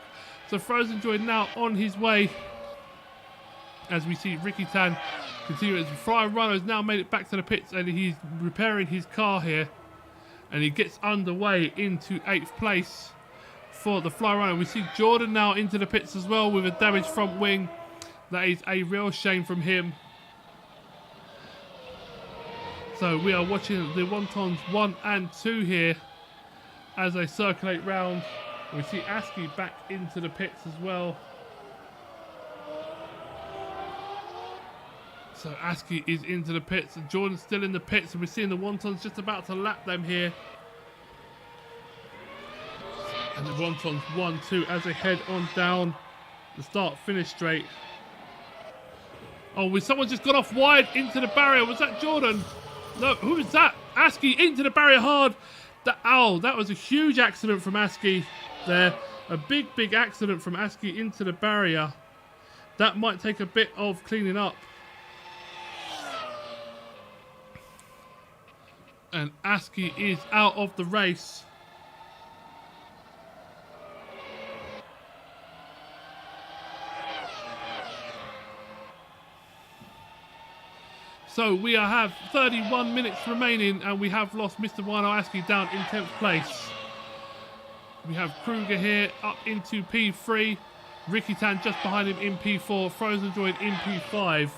So Frozen Droid now on his way. As we see Ricky Tan continue. As Flying Rhino has now made it back to the pits and he's repairing his car here. And he gets underway into 8th place for the Flying Rhino. We see Jordan now into the pits as well with a damaged front wing. That is a real shame from him. So we are watching the Wontons 1 and 2 here as they circulate round. We see Askey back into the pits as well. So Askey is into the pits and Jordan's still in the pits and we're seeing the Wontons just about to lap them here. And the Wontons 1-2 as they head on down the start finish straight. Oh, someone just got off wide into the barrier. Was that Jordan? No, who is that? Askey into the barrier hard. That was a huge accident from Askey there. A big accident from Askey into the barrier. That might take a bit of cleaning up. And Askey is out of the race. So we have 31 minutes remaining and we have lost Mr. Wino Askey down in 10th place. We have Kruger here up into P3. Ricky Tan just behind him in P4. Frozen Droid in P5.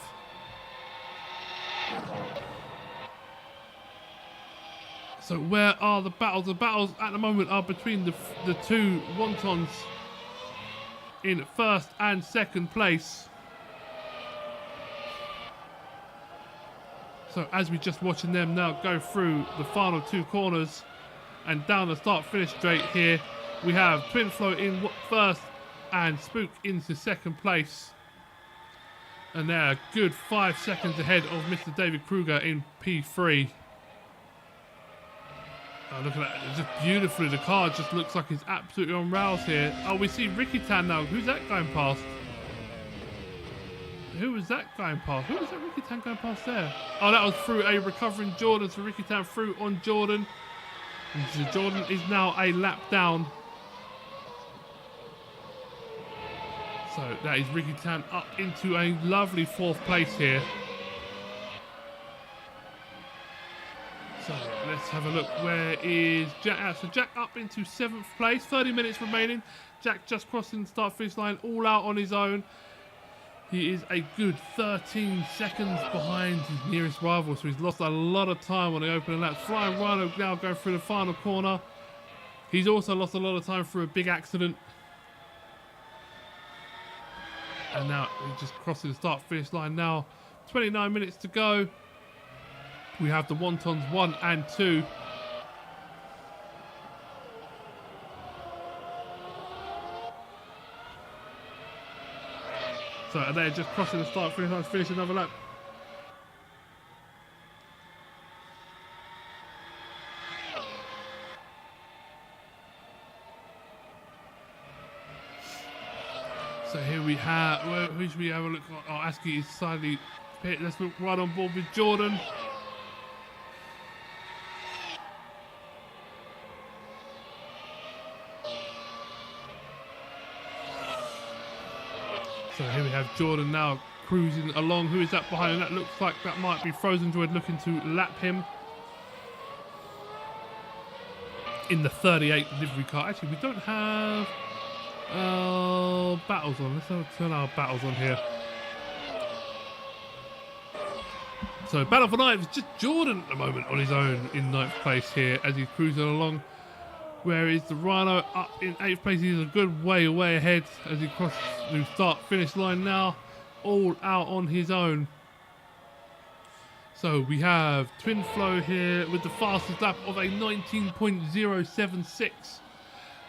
So where are the battles? The battles at the moment are between the two Wontons in first and second place. So as we're just watching them now go through the final two corners and down the start-finish straight here, we have Twinflow in first and Spook into second place. And they're a good 5 seconds ahead of Mr. David Kruger in P3. Oh, look at that, just beautifully, the car just looks like it's absolutely on rails here. Oh, we see Ricky Tan now. Who's that going past? Who was that going past? Who was that Ricky Tan going past there? Oh, that was through a recovering Jordan, so Ricky Tan through on Jordan. And so Jordan is now a lap down. So that is Ricky Tan up into a lovely 4th place here. So let's have a look. Where is Jack at? So Jack up into 7th place. 30 minutes remaining. Jack just crossing the start-finish line, all out on his own. He is a good 13 seconds behind his nearest rival, so he's lost a lot of time on the opening laps. Flying Rhino now going through the final corner. He's also lost a lot of time through a big accident. And now he's just crossing the start-finish line now. 29 minutes to go. We have the Wontons 1 and 2. So they're just crossing the start finish line to finish another lap. So here we have, who should we have a look at? Oh, Askey is slightly pit. Let's look right on board with Jordan. So here we have Jordan now cruising along. Who is that behind him? That looks like that might be Frozen Droid looking to lap him in the 38 livery car. Actually, we don't have battles on. Let's turn our battles on here. So battle for 9th is just Jordan at the moment on his own in 9th place here as he's cruising along. Where is the Rhino up in 8th place? He's a good way ahead as he crosses the start-finish line now, all out on his own. So we have Twinflow here with the fastest lap of a 19.076.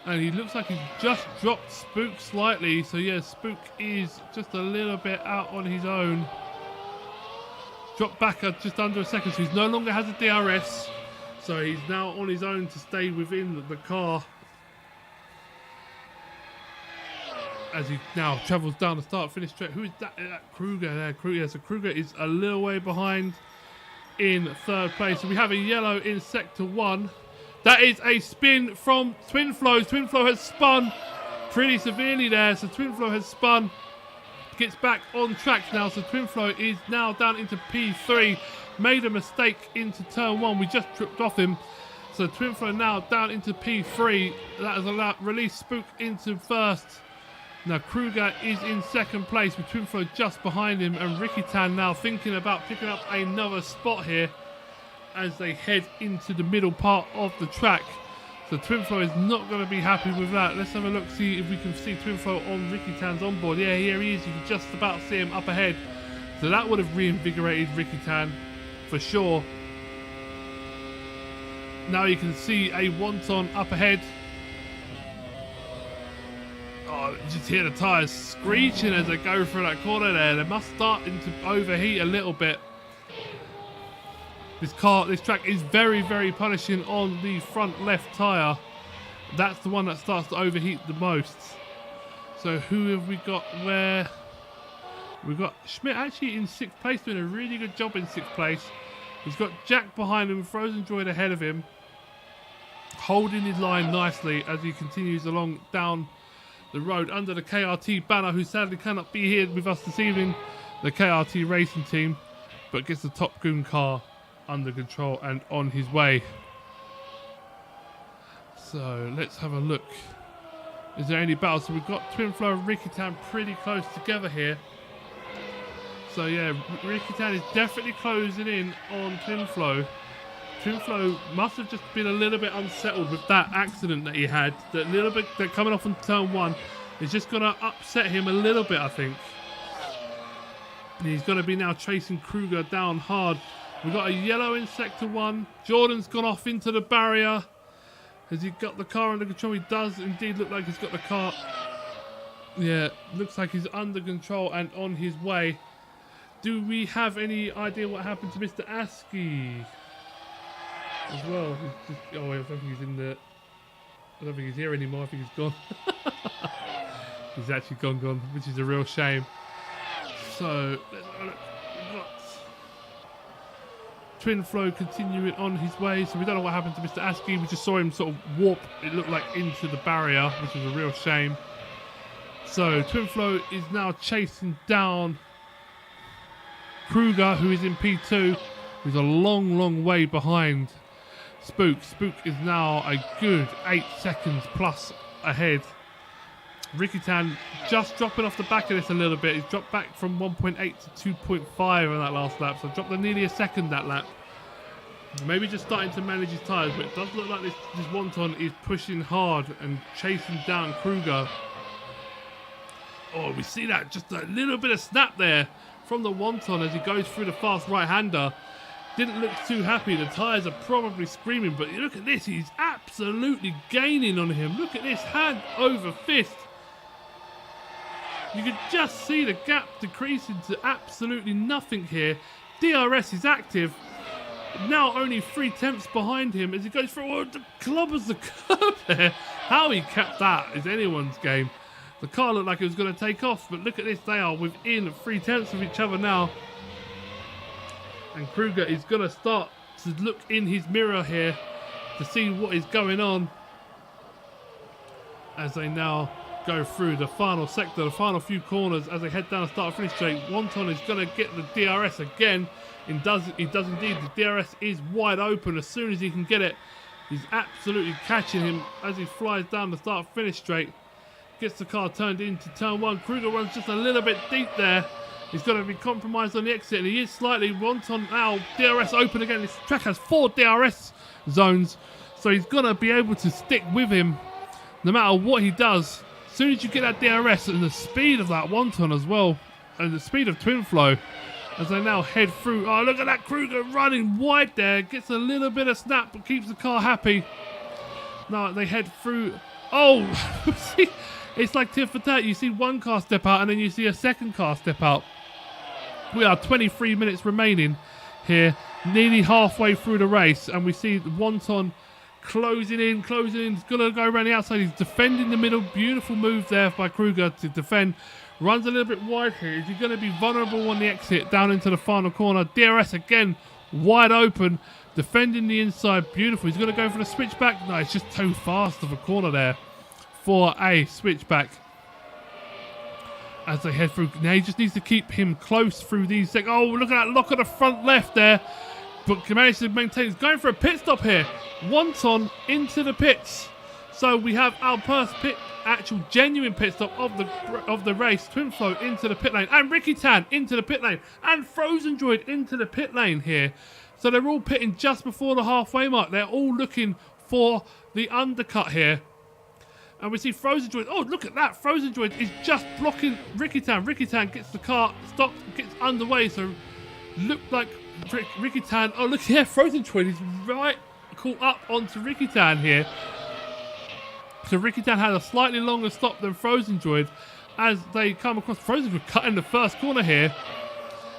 And he looks like he's just dropped Spook slightly. So yeah, Spook is just a little bit out on his own. Dropped back at just under a second, so he no longer has a DRS. So he's now on his own to stay within the car as he now travels down the start-finish straight. Who is that? Kruger there. Kruger. So Kruger is a little way behind in 3rd place. So we have a yellow in sector 1. That is a spin from Twinflow. Twinflow has spun pretty severely there. So Twinflow has spun. Gets back on track now. So Twinflow is now down into P3. Made a mistake into turn 1. We just tripped off him. So Twinflow now down into P3. That has allowed release Spook into 1st. Now Kruger is in 2nd place with Twinflow just behind him. And Ricky Tan now thinking about picking up another spot here as they head into the middle part of the track. So Twinflow is not going to be happy with that. Let's have a look, see if we can see Twinflow on Ricky Tan's onboard. Yeah, here he is. You can just about see him up ahead. So that would have reinvigorated Ricky Tan for sure. Now you can see a Wonton up ahead. Oh, you just hear the tyres screeching as they go through that corner there. They must start to overheat a little bit. This track is very, very punishing on the front left tyre. That's the one that starts to overheat the most. So who have we got where? We've got Schmidt actually in 6th place, doing a really good job in 6th place. He's got Jack behind him, Frozen Droid ahead of him, holding his line nicely as he continues along down the road under the KRT banner, who sadly cannot be here with us this evening, the KRT racing team, but gets the Top Goon car under control and on his way. So let's have a look Is there any battle? So we've got Twin Flow and Ricky Tan pretty close together here. So yeah, Ricky Tan is definitely closing in on Twin Flow. Twin Flow must have just been a little bit unsettled with that accident that he had. That little bit that coming off on turn 1 is just going to upset him a little bit, I think. And he's going to be now chasing Kruger down hard. We've got a yellow in Sector 1. Jordan's gone off into the barrier. Has he got the car under control? He does indeed look like he's got the car. Yeah, looks like he's under control and on his way. Do we have any idea what happened to Mr. Askey as well? He's just, oh, I don't think he's in the... I don't think he's here anymore. I think he's gone. He's actually gone, which is a real shame. So, let's have a look. We've got Twin Flow continuing on his way. So we don't know what happened to Mr. Askey. We just saw him sort of warp, it looked like, into the barrier, which was a real shame. So Twin Flow is now chasing down Kruger, who is in P2, who's a long way behind Spook. Spook is now a good 8 seconds plus ahead. Ricky Tan just dropping off the back of this a little bit. He's dropped back from 1.8 to 2.5 on that last lap, so dropped nearly a second that lap. Maybe just starting to manage his tyres, but it does look like this Wonton is pushing hard and chasing down Kruger. Oh, we see that, just a little bit of snap there from the Wonton as he goes through the fast right-hander. Didn't look too happy. The tyres are probably screaming, but look at this. He's absolutely gaining on him. Look at this, hand over fist. You can just see the gap decreasing to absolutely nothing here. DRS is active. Now only 3/10 behind him as he goes through. Oh, the clobbers the curb there. How he kept that is anyone's game. The car looked like it was going to take off, but look at this. They are within 3/10 of each other now. And Kruger is going to start to look in his mirror here to see what is going on as they now go through the final sector, the final few corners as they head down the start finish straight. Wonton is going to get the DRS again. He does indeed. The DRS is wide open as soon as he can get it. He's absolutely catching him as he flies down the start finish straight. Gets the car turned into turn 1. Kruger runs just a little bit deep there. He's going to be compromised on the exit, and he is slightly. Wonton now, DRS open again. This track has 4 DRS zones, so he's going to be able to stick with him no matter what he does. As soon as you get that DRS and the speed of that Wonton as well, and the speed of Twin Flow, as they now head through. Oh, look at that Kruger running wide there. Gets a little bit of snap, but keeps the car happy. Now they head through. Oh, see, it's like tit for tat. You see one car step out, and then you see a second car step out. We are 23 minutes remaining here, nearly halfway through the race, and we see Wonton closing in. He's going to go around the outside. He's defending the middle. Beautiful move there by Kruger to defend. Runs a little bit wide here. Is he going to be vulnerable on the exit down into the final corner? DRS again, wide open, defending the inside. Beautiful. He's going to go for the switchback. No, it's just too fast of a corner there for a switchback. As they head through, now he just needs to keep him close through these. Oh, look at that lock at the front left there. But can manage to maintain. He's going for a pit stop here. Wonton into the pits. So we have our first pit, actual genuine pit stop of the race. Twin Flow into the pit lane, and Ricky Tan into the pit lane, and Frozen Droid into the pit lane here. So they're all pitting just before the halfway mark. They're all looking for the undercut here. And we see Frozen Droid. Oh, look at that. Frozen Droid is just blocking Ricky Tan. Ricky Tan gets the car stopped, gets underway. So look like Ricky Tan. Oh, look here. Frozen Droid is right caught up onto Ricky Tan here. So Ricky Tan had a slightly longer stop than Frozen Droid as they come across. Frozen Droid cutting the first corner here.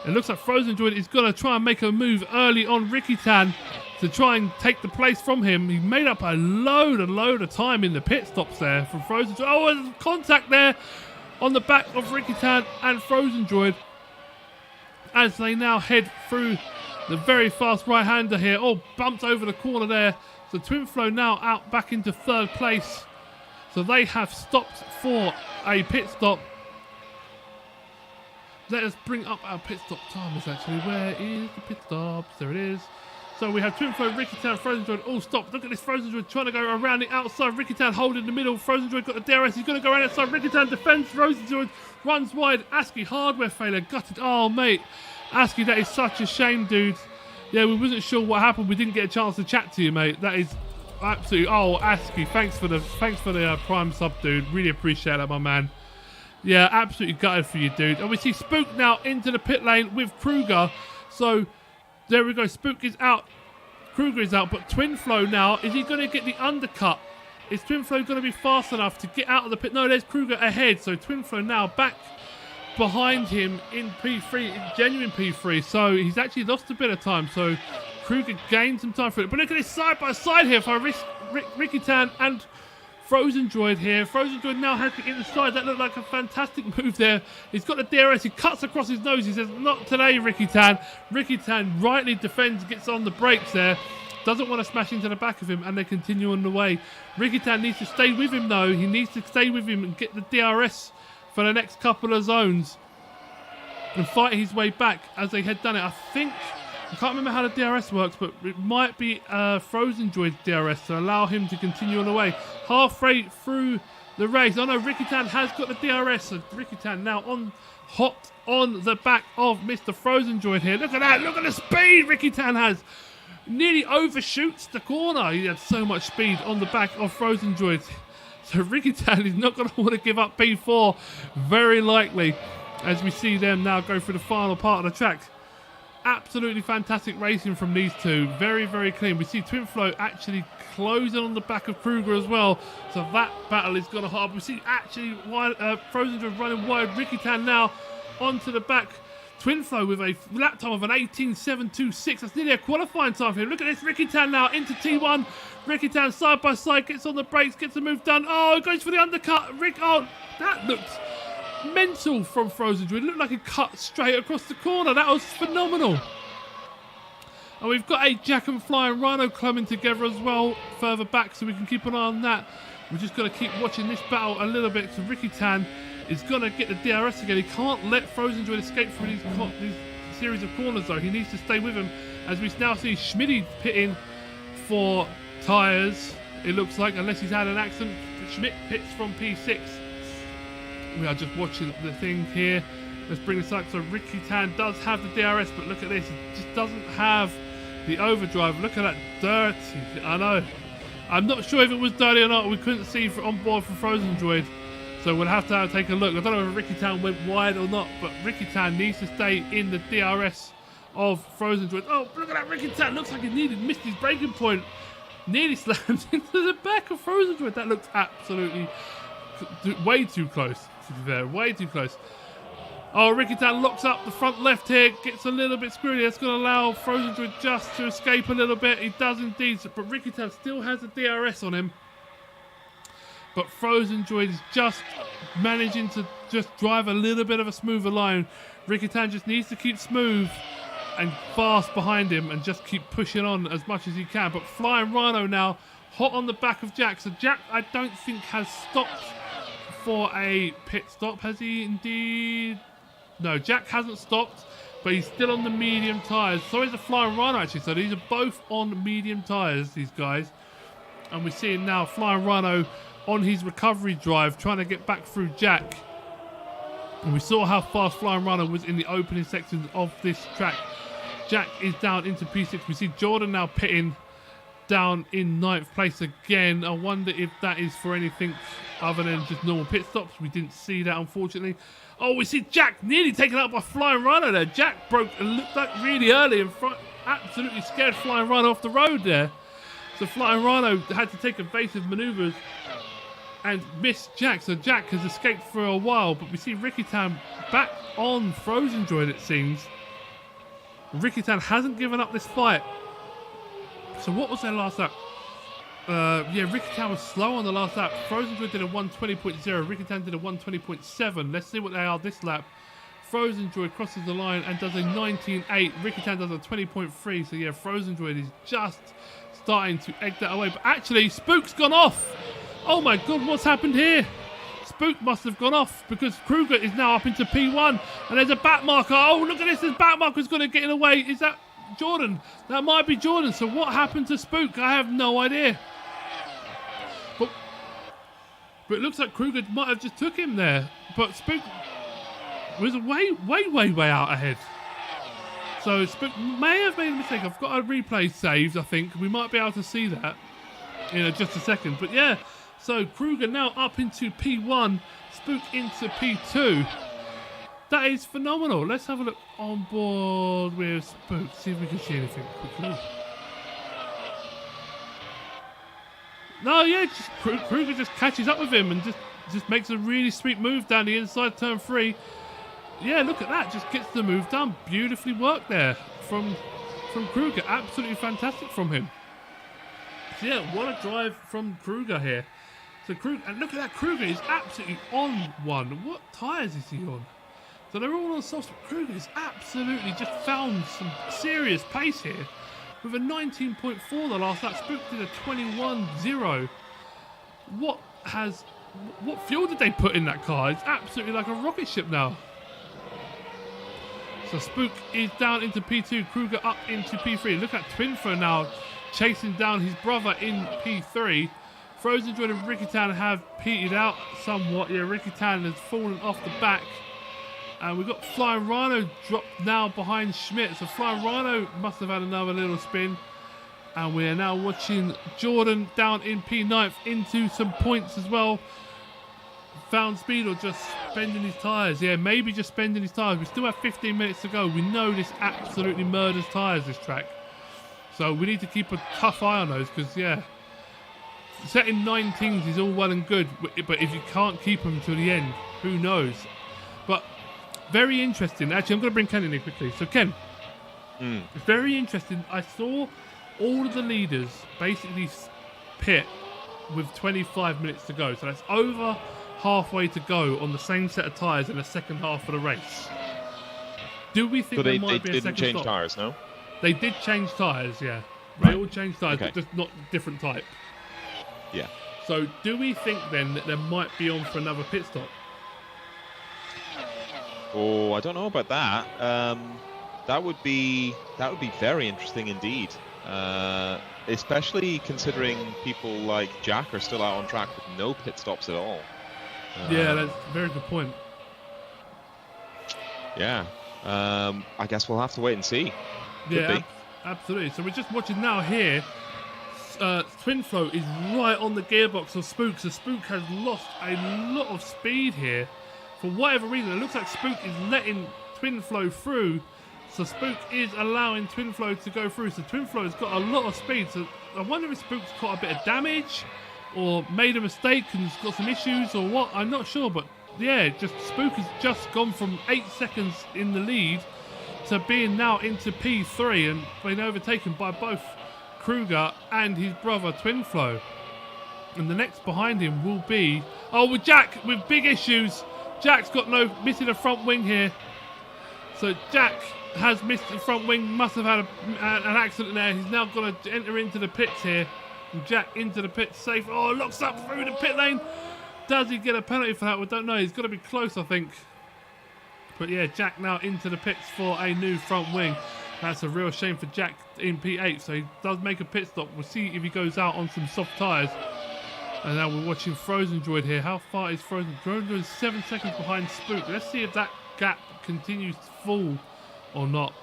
It looks like Frozen Droid is going to try and make a move early on Ricky Tan to try and take the place from him. He made up a load of time in the pit stops there from Frozen Droid. Oh, there's contact there on the back of Ricky Tan and Frozen Droid as they now head through the very fast right-hander here. Oh, bumped over the corner there. So Twin Flow now out back into 3rd place. So they have stopped for a pit stop. Let us bring up our pit stop timers actually. Where is the pit stops? There it is. So we have Twin Flow, Ricky Town, Frozen Droid all stopped. Look at this Frozen Droid trying to go around the outside. Ricky Town holding the middle. Frozen Droid got the DRS. He's going to go around outside. Ricky Town defends. Frozen Droid runs wide. ASCII hardware failure. Gutted. Oh, mate. ASCII, that is such a shame, dude. Yeah, we wasn't sure what happened. We didn't get a chance to chat to you, mate. That is absolutely... Oh, ASCII, thanks for the Prime sub, dude. Really appreciate that, my man. Yeah, absolutely gutted for you, dude. And we see Spook now into the pit lane with Kruger. So, there we go. Spook is out. Kruger is out. But Twin Flow now, is he going to get the undercut? Is Twin Flow going to be fast enough to get out of the pit? No, there's Kruger ahead. So, Twin Flow now back behind him in P3, in genuine P3. So, he's actually lost a bit of time. So, Kruger gained some time for it. But look at this side-by-side here for Ricky Tan and Frozen Droid here. Frozen Droid now has to inside. That looked like a fantastic move there. He's got the DRS. He cuts across his nose. He says, not today, Ricky Tan. Ricky Tan rightly defends, gets on the brakes there. Doesn't want to smash into the back of him, and they continue on the way. Ricky Tan needs to stay with him, though. He needs to stay with him and get the DRS for the next couple of zones and fight his way back as they had done it. I can't remember how the DRS works, but it might be Frozen Droid's DRS to allow him to continue on the way. Halfway through the race. Oh no, Ricky Tan has got the DRS. So Ricky Tan now hot on the back of Mr. Frozen Droid here. Look at that. Look at the speed Ricky Tan has. Nearly overshoots the corner. He had so much speed on the back of Frozen Droid. So Ricky Tan is not going to want to give up P4. Very likely. As we see them now go through the final part of the track. Absolutely fantastic racing from these two. Very, very clean. We see Twin Flow actually closing on the back of Kruger as well. So that battle is going to hard. We see actually Frozen Droid running wide. Ricky Tan now onto the back. Twin Flow with a lap time of an 18.726. That's nearly a qualifying time for him. Look at this. Ricky Tan now into T1. Ricky Tan side by side gets on the brakes, gets the move done. Oh, he goes for the undercut. Oh, that looks mental from Frozen Droid. It looked like he cut straight across the corner. That was phenomenal. And we've got a Jack and Flying Rhino coming together as well further back, so we can keep an eye on that. We're just going to keep watching this battle a little bit. So Ricky Tan is going to get the DRS again. He can't let Frozen Droid escape through these series of corners, though. He needs to stay with him. As we now see Schmitty pitting for tyres, it looks like, unless he's had an accident. Schmidt pits from P6. We are just watching the thing here. Let's bring this up. So Ricky Tan does have the DRS, but look at this. He just doesn't have the overdrive. Look at that dirty. I know. I'm not sure if it was dirty or not. We couldn't see on board for Frozen Droid. So we'll have to take a look. I don't know if Ricky Tan went wide or not, but Ricky Tan needs to stay in the DRS of Frozen Droid. Oh, look at that Ricky Tan. Looks like he missed his braking point. Nearly slammed into the back of Frozen Droid. That looks absolutely way too close. To be fair, way too close. Oh, Ricky Tan locks up the front left here, gets a little bit screwy. That's going to allow Frozen Droid just to escape a little bit. He does indeed, but Ricky Tan still has a DRS on him. But Frozen Droid is just managing to just drive a little bit of a smoother line. Ricky Tan just needs to keep smooth and fast behind him and just keep pushing on as much as he can. But Flying Rhino now hot on the back of Jack. So Jack, I don't think, has stopped for a pit stop. Has he indeed? No, Jack hasn't stopped, but he's still on the medium tyres. So is the Flying Rhino, actually. So these are both on medium tyres, these guys. And we're seeing now Flying Rhino on his recovery drive, trying to get back through Jack. And we saw how fast Flying Rhino was in the opening sections of this track. Jack is down into P6. We see Jordan now pitting down in 9th place again. I wonder if that is for anything other than just normal pit stops. We didn't see that, unfortunately. Oh, we see Jack nearly taken out by Flying Rhino there. Jack broke and looked like really early and absolutely scared Flying Rhino off the road there. So Flying Rhino had to take evasive manoeuvres and missed Jack. So Jack has escaped for a while, but we see Ricky Tan back on Frozen Droid, it seems. Ricky Tan hasn't given up this fight. So what was their last lap? Yeah, Ricky Tan was slow on the last lap. Frozen Droid did a 120.0. Ricky Tan did a 120.7. Let's see what they are this lap. Frozen Droid crosses the line and does a 19.8. Ricky Tan does a 20.3. So yeah, Frozen Droid is just starting to egg that away. But actually, Spook's gone off. Oh my God, what's happened here? Spook must have gone off because Kruger is now up into P1. And there's a back marker. Oh, look at this. This back marker's going to get in the way. Is that Jordan. That might be Jordan. So what happened to Spook? I have no idea. But it looks like Kruger might have just took him there. But Spook was way out ahead. So Spook may have made a mistake. I've got a replay saved, I think. We might be able to see that in just a second. But yeah, so Kruger now up into P1, Spook into P2. That is phenomenal. Let's have a look on board with Spook. See if we can see anything quickly. No, yeah, Kruger just catches up with him and just makes a really sweet move down the inside turn 3. Yeah, look at that. Just gets the move done. Beautifully worked there from Kruger. Absolutely fantastic from him. So yeah, what a drive from Kruger here. So Kruger, and look at that. Kruger is absolutely on one. What tyres is he on? So they're all on softs. Kruger has absolutely just found some serious pace here. With a 19.4 the last lap. Spook did a 21.0. What fuel did they put in that car? It's absolutely like a rocket ship now. So Spook is down into P2. Kruger up into P3. Look at Twinfo now chasing down his brother in P3. Frozen Joy and Ricky Tan have petered out somewhat. Yeah, Ricky Tan has fallen off the back. And we've got Flying Rhino dropped now behind Schmidt. So Flying Rhino must have had another little spin. And we are now watching Jordan down in P9 into some points as well. Found speed or just spending his tyres. Yeah, maybe just spending his tyres. We still have 15 minutes to go. We know this absolutely murders tyres, this track. So we need to keep a tough eye on those because, yeah, setting 19s is all well and good. But if you can't keep them till the end, who knows? But very interesting. Actually, I'm going to bring Ken in here quickly. So, Ken, it's very interesting. I saw all of the leaders basically pit with 25 minutes to go. So that's over halfway to go on the same set of tyres in the second half of the race. Do we think there might be a second stop? They didn't change tyres, no? They did change tyres, yeah. Right. They all changed tyres, but just not different type. Yeah. So do we think then that there might be on for another pit stop? Oh, I don't know about that. That would be very interesting indeed. Especially considering people like Jack are still out on track with no pit stops at all. Yeah, that's a very good point. Yeah. I guess we'll have to wait and see. Could be. Absolutely. So we're just watching now here. Twinflo is right on the gearbox of Spook. So Spook has lost a lot of speed here. For whatever reason, it looks like Spook is letting Twinflo through. So Spook is allowing Twinflo to go through. So Twinflo has got a lot of speed. So I wonder if Spook's caught a bit of damage or made a mistake and has got some issues or what. I'm not sure. But yeah, just Spook has just gone from 8 seconds in the lead to being now into P3 and being overtaken by both Kruger and his brother Twinflo. And the next behind him will be... Oh, with Jack with big issues. Jack's got missing a front wing here. So Jack has missed the front wing, must have had an accident there. He's now got to enter into the pits here. And Jack into the pits safe. Oh, locks up through the pit lane. Does he get a penalty for that? We don't know. He's got to be close, I think. But yeah, Jack now into the pits for a new front wing. That's a real shame for Jack in P8. So he does make a pit stop. We'll see if he goes out on some soft tyres. And now we're watching Frozen Droid here. How far is Frozen Droid? Is 7 seconds behind Spook. Let's see if that gap continues to fall or not.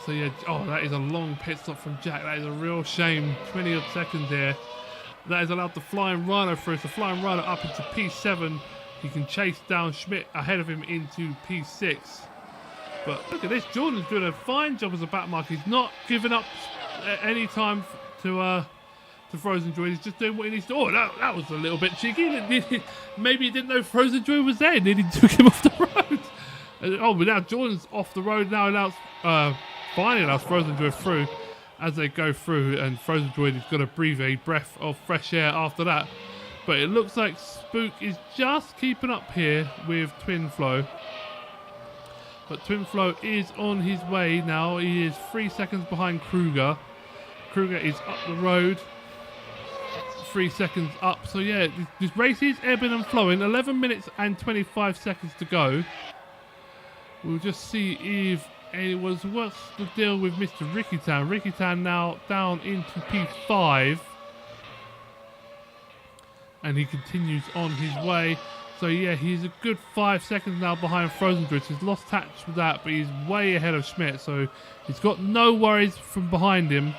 So yeah, oh, that is a long pit stop from Jack. That is a real shame. 20 odd seconds here. That has allowed the Flying Rhino through. So Flying Rhino up into P7. He can chase down Schmidt ahead of him into P6. But look at this. Jordan's doing a fine job as a back marker. He's not giving up any time to Frozen Joy. He's just doing what he needs to. Oh, that was a little bit cheeky. Maybe he didn't know Frozen Joy was there and then he took him off the road. Oh, but now Jordan's off the road now. Finally allows Frozen Joy through as they go through, and Frozen Joy has got to breathe a breath of fresh air after that. But it looks like Spook is just keeping up here with Twinflo. But Twinflo is on his way now. He is 3 seconds behind Kruger. Kruger is up the road. 3 seconds up. So yeah, this race is ebbing and flowing. 11 minutes and 25 seconds to go. We'll just see if it was, what's the deal with Mr. Ricky Tan? Ricky Tan now down into P5. And he continues on his way. So yeah, he's a good 5 seconds now behind Frozen Druid. He's lost touch with that, but he's way ahead of Schmidt. So he's got no worries from behind him.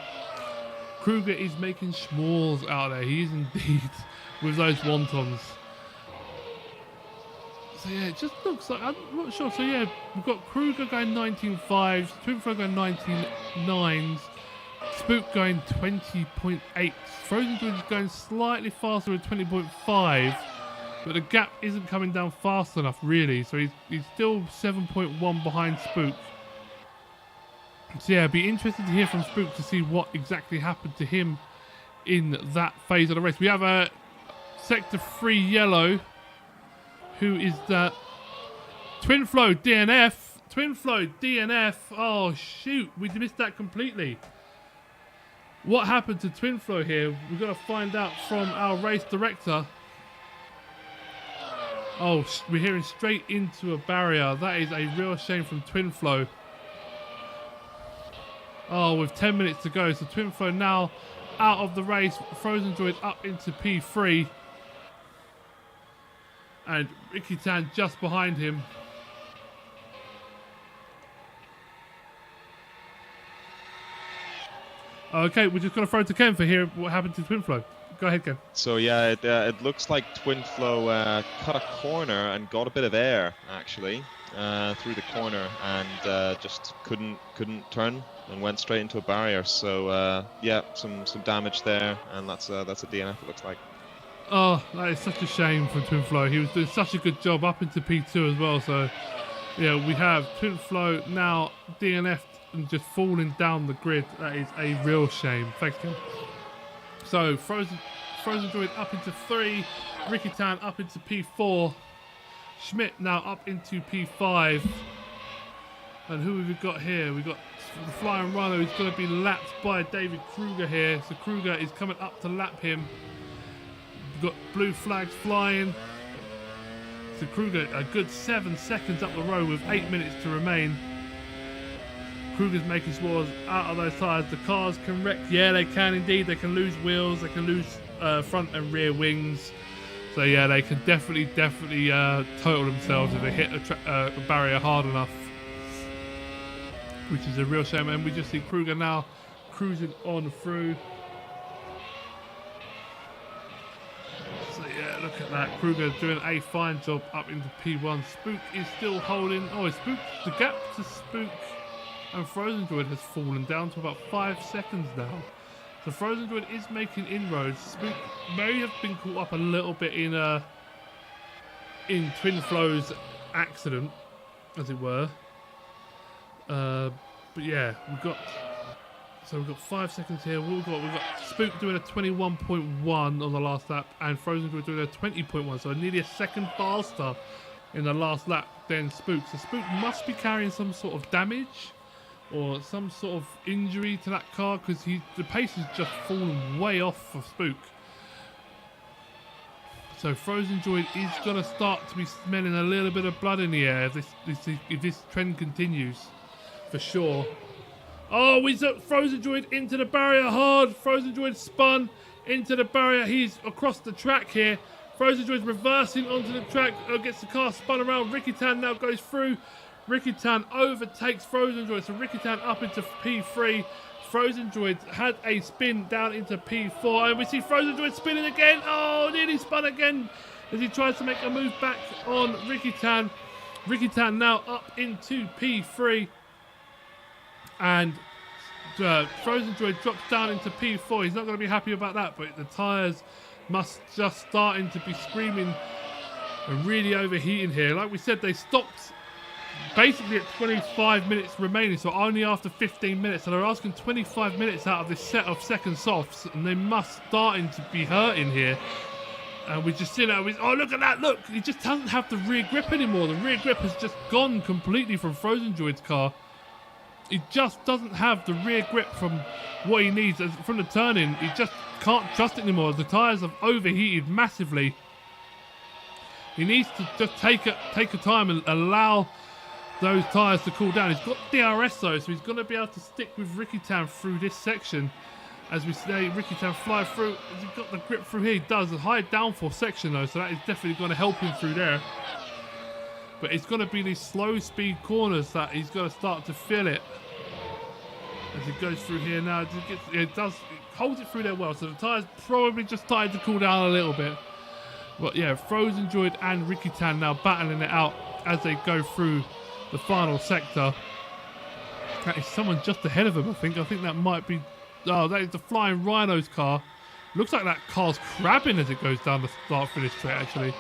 Kruger is making schmalls out there. He is indeed with those wontons. So yeah, it just looks like, I'm not sure. So yeah, we've got Kruger going 19.5s, Twinflow going 19.9s, Spook going 20.8. Frozen Druid is going slightly faster with 20.5, but the gap isn't coming down fast enough really. So he's still 7.1 behind Spook. So yeah, it'd be interesting to hear from Spook to see what exactly happened to him in that phase of the race. We have a Sector 3 yellow, who is that Twinflow DNF. Twinflow DNF. Oh shoot, we missed that completely. What happened to Twinflow here? We've got to find out from our race director. Oh, we're hearing straight into a barrier. That is a real shame from Twinflow. Oh, with 10 minutes to go. So Twinflow now out of the race. Frozen Droid up into P3. And Ricky Tan just behind him. Okay, we're just going to throw it to Ken for here what happened to Twinflow. Go ahead, Ken. So yeah, it looks like Twinflow cut a corner and got a bit of air actually through the corner and just couldn't turn and went straight into a barrier. So yeah, some damage there, and that's a DNF it looks like. Oh, that is such a shame for Twinflow. He was doing such a good job up into P2 as well. So yeah, we have Twinflow now DNF'd and just falling down the grid. That is a real shame. Thanks, Ken. So Frozen Droid up into 3, Ricky Tan up into P4, Schmidt now up into P5. And who have we got here? We've got the Flying Rhino who's going to be lapped by David Kruger here. So Kruger is coming up to lap him. We've got blue flags flying. So Kruger a good 7 seconds up the road with 8 minutes to remain. Kruger's making sure out of those tyres. The cars can wreck. Yeah, they can indeed. They can lose wheels. They can lose front and rear wings. So yeah, they can definitely total themselves if they hit a barrier hard enough, which is a real shame. And we just see Kruger now cruising on through. So yeah, look at that. Kruger doing a fine job up into P1. Spook is still holding. Oh, Spook. The gap to Spook and Frozen Droid has fallen down to about 5 seconds now. So Frozen Droid is making inroads. Spook may have been caught up a little bit in Twinflow's accident, as it were. But yeah, we've got 5 seconds here. We've got Spook doing a 21.1 on the last lap, and Frozen Droid doing a 20.1. So nearly a second faster in the last lap than Spook. So Spook must be carrying some sort of damage or some sort of injury to that car, because the pace has just fallen way off of Spook. So Frozen Droid is going to start to be smelling a little bit of blood in the air if this trend continues, for sure. Oh, we took Frozen Droid into the barrier hard. Frozen Droid spun into the barrier. He's across the track here. Frozen Droid's reversing onto the track, gets the car spun around. Ricky Tan now goes through. Ricky Tan overtakes Frozen Droid, so Ricky Tan up into P3. Frozen Droid had a spin down into P4, and we see Frozen Droid spinning again. Oh, nearly spun again as he tries to make a move back on Ricky Tan. Ricky Tan now up into P3, and Frozen Droid drops down into P4. He's not going to be happy about that, but the tyres must just starting to be screaming and really overheating here. Like we said, they stopped basically at 25 minutes remaining, so only after 15 minutes. So they're asking 25 minutes out of this set of second softs, and they must starting to be hurting here. And we just see that. Oh, look at that! Look, he just doesn't have the rear grip anymore. The rear grip has just gone completely from Frozen Droid's car. He just doesn't have the rear grip from what he needs from the turn-in. He just can't trust it anymore. The tyres have overheated massively. He needs to just take a time and allow those tyres to cool down. He's got DRS though, so he's going to be able to stick with Ricky Tan through this section. As we say, Ricky Tan fly through. Has he got the grip through here? He does. A high downforce section though, so that is definitely going to help him through there. But it's going to be these slow speed corners that he's going to start to feel it. As he goes through here now, it holds it through there well. So the tyres probably just started to cool down a little bit. But yeah, Frozen Droid and Ricky Tan now battling it out as they go through the final sector. That is someone just ahead of him, I think. I think that might be... Oh, that is the Flying Rhino's car. Looks like that car's crabbing as it goes down the start-finish straight, actually.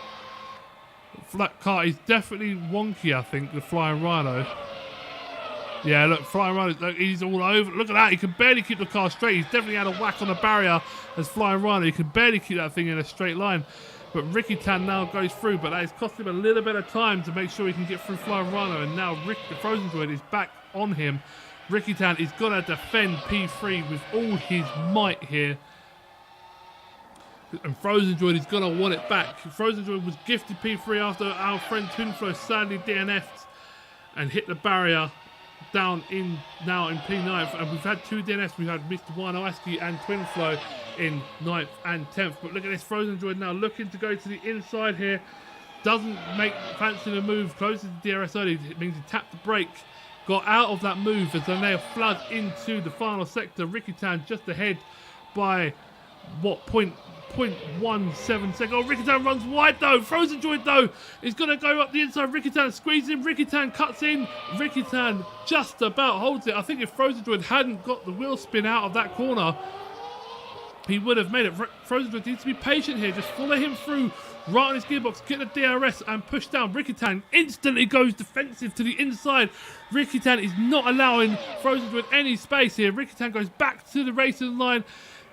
That car is definitely wonky, I think, the Flying Rhino. Yeah, look, Flying Rhino, look, he's all over. Look at that, he can barely keep the car straight. He's definitely had a whack on the barrier as Flying Rhino. He can barely keep that thing in a straight line. But Ricky Tan now goes through, but that has cost him a little bit of time to make sure he can get through Flying Rhino. And now the Frozen Droid is back on him. Ricky Tan is going to defend P3 with all his might here. And Frozen Droid is going to want it back. Frozen Droid was gifted P3 after our friend Twinflow sadly DNF'd and hit the barrier down in now in P9. And we've had 2 DNFs. We've had Mr. Winowaski and Twinflow in 9th and 10th. But look at this Frozen Droid now looking to go to the inside here. Doesn't make fancy the move. Closes the DRS early. It means he tapped the brake. Got out of that move as they now flood into the final sector. Ricky Tan just ahead by what, 0.17 seconds. Oh, Ricky Tan runs wide though. Frozen Droid though is going to go up the inside. Ricky Tan squeezes in. Ricky Tan cuts in. Ricky Tan just about holds it. I think if Frozen Droid hadn't got the wheel spin out of that corner, he would have made it. Frozen Droid needs to be patient here. Just follow him through. Right on his gearbox, get the DRS and push down. Ricky Tan instantly goes defensive to the inside. Ricky Tan is not allowing Frozen Droid any space here. Ricky Tan goes back to the racing line,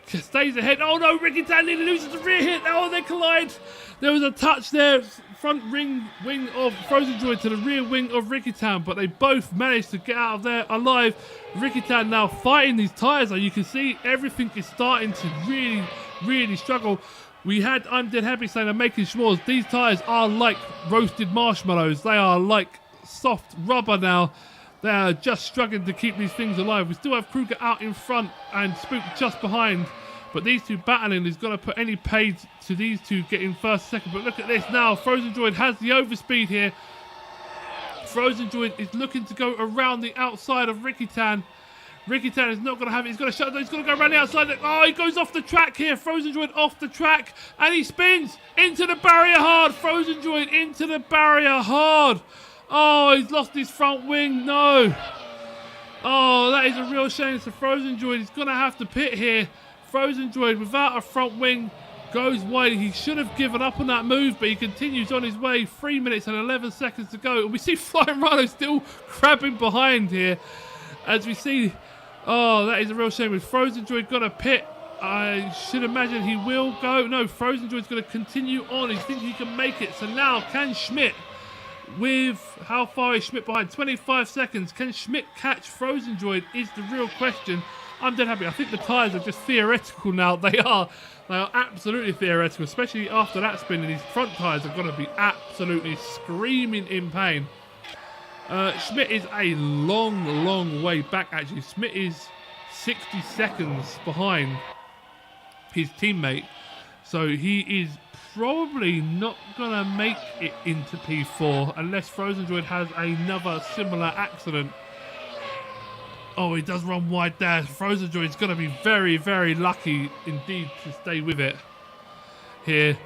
stays ahead. Oh no, Ricky Tan nearly loses the rear hit. Oh, they collide. There was a touch there. Front wing of Frozen Droid to the rear wing of Ricky Tan, but they both managed to get out of there alive. Ricky Tan now fighting these tyres. You can see everything is starting to really, really struggle. We had I'm Dead Happy saying I'm making s'mores. These tyres are like roasted marshmallows. They are like soft rubber now. They are just struggling to keep these things alive. We still have Kruger out in front and Spook just behind. But these two battling is going to put any paid to these two getting first, second. But look at this now. Frozen Droid has the overspeed here. Frozen Droid is looking to go around the outside of Ricky Tan. Ricky Tan is not going to have it. He's going to shut down. He's going to go around the outside. Oh, he goes off the track here. Frozen Droid off the track. And he spins into the barrier hard. Frozen Droid into the barrier hard. Oh, he's lost his front wing. No. Oh, that is a real shame. So Frozen Droid is going to have to pit here. Frozen Droid without a front wing goes wide. He should have given up on that move, but he continues on his way. 3 minutes and 11 seconds to go. And we see Flying Rhino still crabbing behind here. As we see... Oh, that is a real shame. With Frozen Droid got a pit, I should imagine he will go. No, Frozen Droid's going to continue on. He thinks he can make it. So now, can Schmidt, with how far is Schmidt behind? 25 seconds. Can Schmidt catch Frozen Droid is the real question. I'm dead happy. I think the tyres are just theoretical now. They are absolutely theoretical, especially after that spin. And these front tyres are going to be absolutely screaming in pain. Schmidt is a long way back, actually. Schmidt is 60 seconds behind his teammate. So he is probably not going to make it into P4 unless Frozen Droid has another similar accident. Oh, he does run wide there. Frozen Droid is going to be very, very lucky indeed to stay with it here.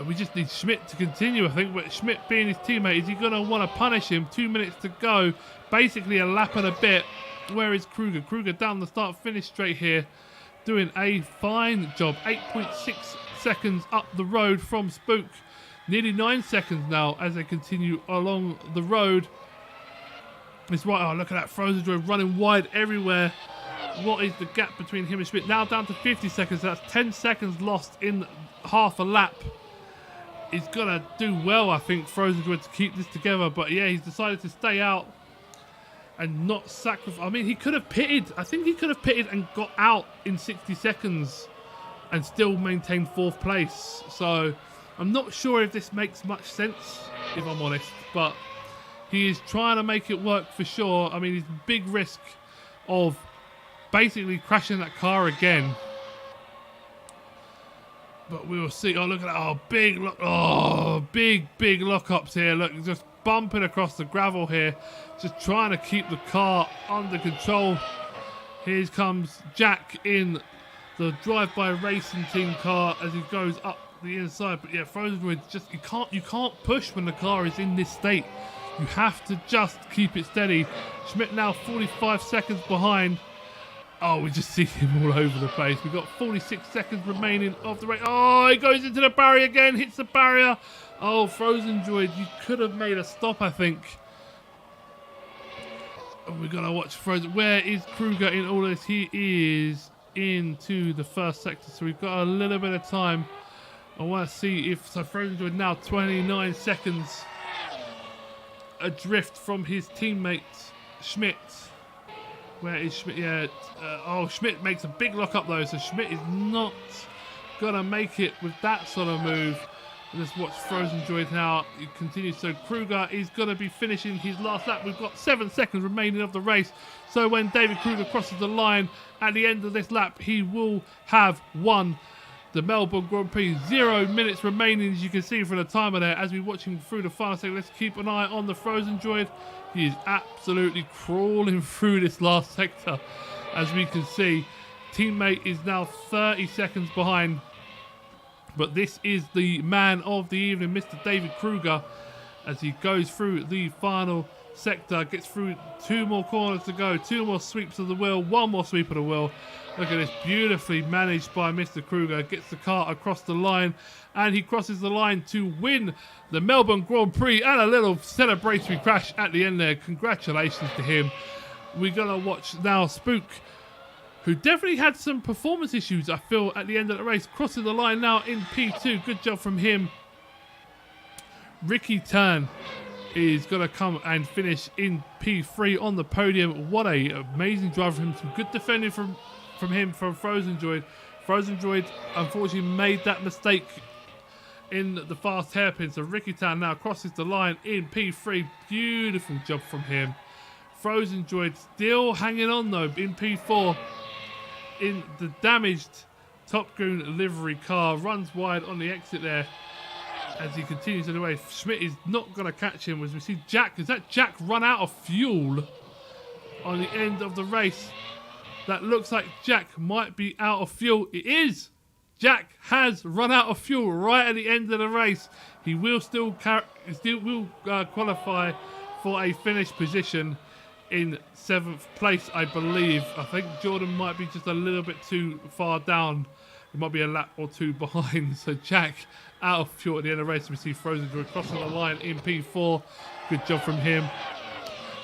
We just need Schmidt to continue, I think. But Schmidt being his teammate, is he going to want to punish him? 2 minutes to go. Basically a lap and a bit. Where is Kruger? Kruger down the start-finish straight here. Doing a fine job. 8.6 seconds up the road from Spook. Nearly 9 seconds now as they continue along the road. It's right. Oh, look at that. Frozen Droid running wide everywhere. What is the gap between him and Schmidt? Now down to 50 seconds. That's 10 seconds lost in half a lap. He's going to do well, I think, Frozen Droid, to keep this together. But yeah, he's decided to stay out and not sacrifice. I mean, he could have pitted. I think he could have pitted and got out in 60 seconds and still maintained 4th place. So I'm not sure if this makes much sense, if I'm honest. But He is trying to make it work for sure. I mean, he's big risk of basically crashing that car again. But we will see. Oh, look at that. Oh, big lock. Oh, big lockups here. Look, just bumping across the gravel here. Just trying to keep the car under control. Here comes Jack in the drive-by racing team car as he goes up the inside. But yeah, Frozen Droid, just you can't push when the car is in this state. You have to just keep it steady. Schmidt now 45 seconds behind. Oh, we just see him all over the place. We've got 46 seconds remaining of the race. Oh, he goes into the barrier again, hits the barrier. Oh, Frozen Droid, you could have made a stop, I think. Oh, we're going to watch Frozen. Where is Kruger in all this? He is into the first sector, so we've got a little bit of time. I want to see if... So Frozen Droid now 29 seconds adrift from his teammate, Schmidt. Where is Schmidt? Yeah. Oh, Schmidt makes a big lock up though, so Schmidt is not gonna make it with that sort of move. Let's watch Frozen Droid now. It continues. So Kruger is gonna be finishing his last lap. We've got 7 seconds remaining of the race. So when David Kruger crosses the line at the end of this lap, he will have won the Melbourne Grand Prix. 0 minutes remaining, as you can see from the timer there. As we're watching through the final second, let's keep an eye on the Frozen Droid. He is absolutely crawling through this last sector. As we can see, teammate is now 30 seconds behind. But this is the man of the evening, Mr. David Kruger, as he goes through the final sector, gets through 2 more corners to go, 2 more sweeps of the wheel, 1 more sweep of the wheel. Look at this, beautifully managed by Mr. Kruger. Gets the car across the line, and he crosses the line to win the Melbourne Grand Prix, and a little celebratory crash at the end there. Congratulations to him. We're going to watch now Spook, who definitely had some performance issues, I feel, at the end of the race. Crossing the line now in P2. Good job from him. Ricky Turn is going to come and finish in P3 on the podium. What a amazing drive from him. Some good defending from him, from Frozen Droid. Frozen Droid unfortunately made that mistake in the fast hairpin. So Ricky Town now crosses the line in P3. Beautiful job from him. Frozen Droid still hanging on though in P4 in the damaged Top Goon livery car. Runs wide on the exit there as he continues in the way. Schmidt is not going to catch him as we see Jack. Is that Jack run out of fuel on the end of the race? That looks like Jack might be out of fuel. It is! Jack has run out of fuel right at the end of the race. He will still qualify for a finish position in 7th place, I believe. I think Jordan might be just a little bit too far down. He might be a lap or 2 behind. So Jack out of fuel at the end of the race. We see Frozen Droid crossing the line in P4. Good job from him.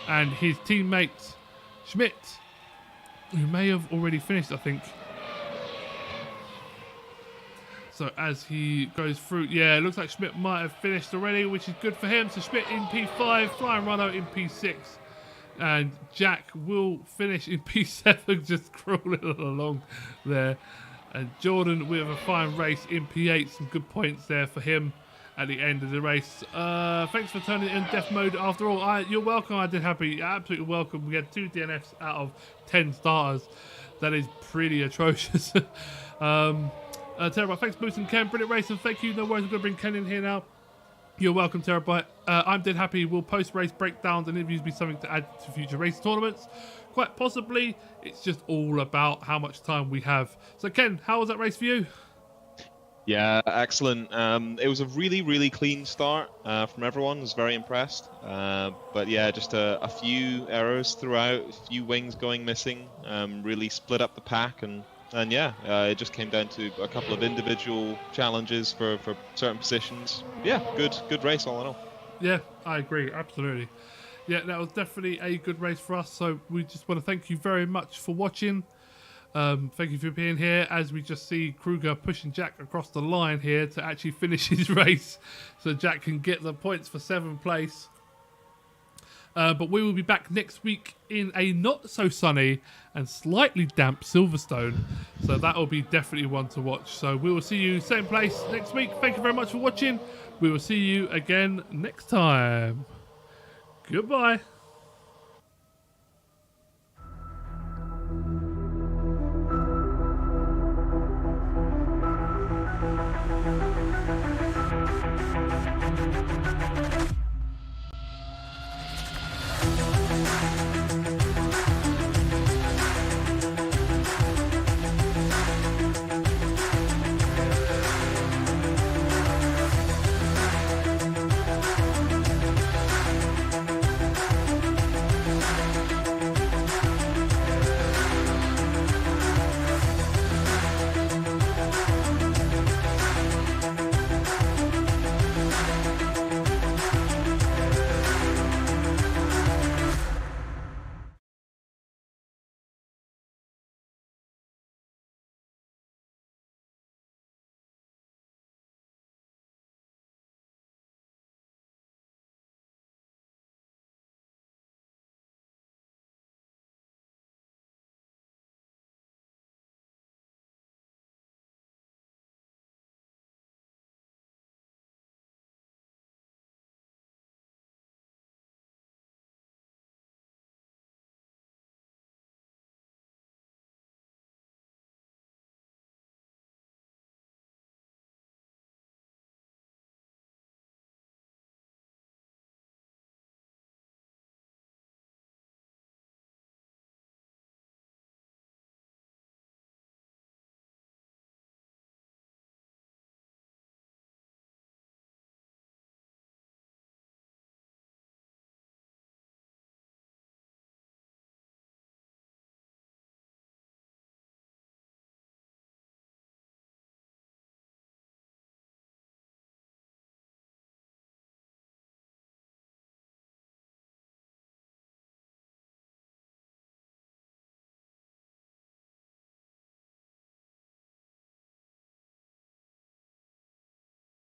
And his teammate, Schmidt, who may have already finished, I think. So as he goes through, yeah, it looks like Schmidt might have finished already, which is good for him. So Schmidt in P5, Flying Rhino in P6. And Jack will finish in P7, just crawling along there. And Jordan with a fine race in P8. Some good points there for him at the end of the race. Thanks for turning it in death mode after all. You're welcome. I did happy. Absolutely welcome. We had 2 DNFs out of 10 starters. That is pretty atrocious. Terabyte, thanks Boost and Ken. Brilliant race, and thank you. No worries, I'm going to bring Ken in here now. You're welcome, Terabyte. I'm dead happy. Will post-race breakdowns and interviews be something to add to future race tournaments? Quite possibly. It's just all about how much time we have. So Ken, how was that race for you? Yeah, excellent. It was a really, really clean start from everyone. I was very impressed. But yeah, just a few errors throughout, a few wings going missing. Really split up the pack, and yeah, it just came down to a couple of individual challenges for certain positions. Yeah, good race all in all. Yeah, I agree, absolutely. Yeah, that was definitely a good race for us. So we just want to thank you very much for watching. Thank you for being here as we just see Kruger pushing Jack across the line here to actually finish his race so Jack can get the points for 7th place. But we will be back next week in a not so sunny and slightly damp Silverstone. So that will be definitely one to watch. So we will see you same place next week. Thank you very much for watching. We will see you again next time. Goodbye.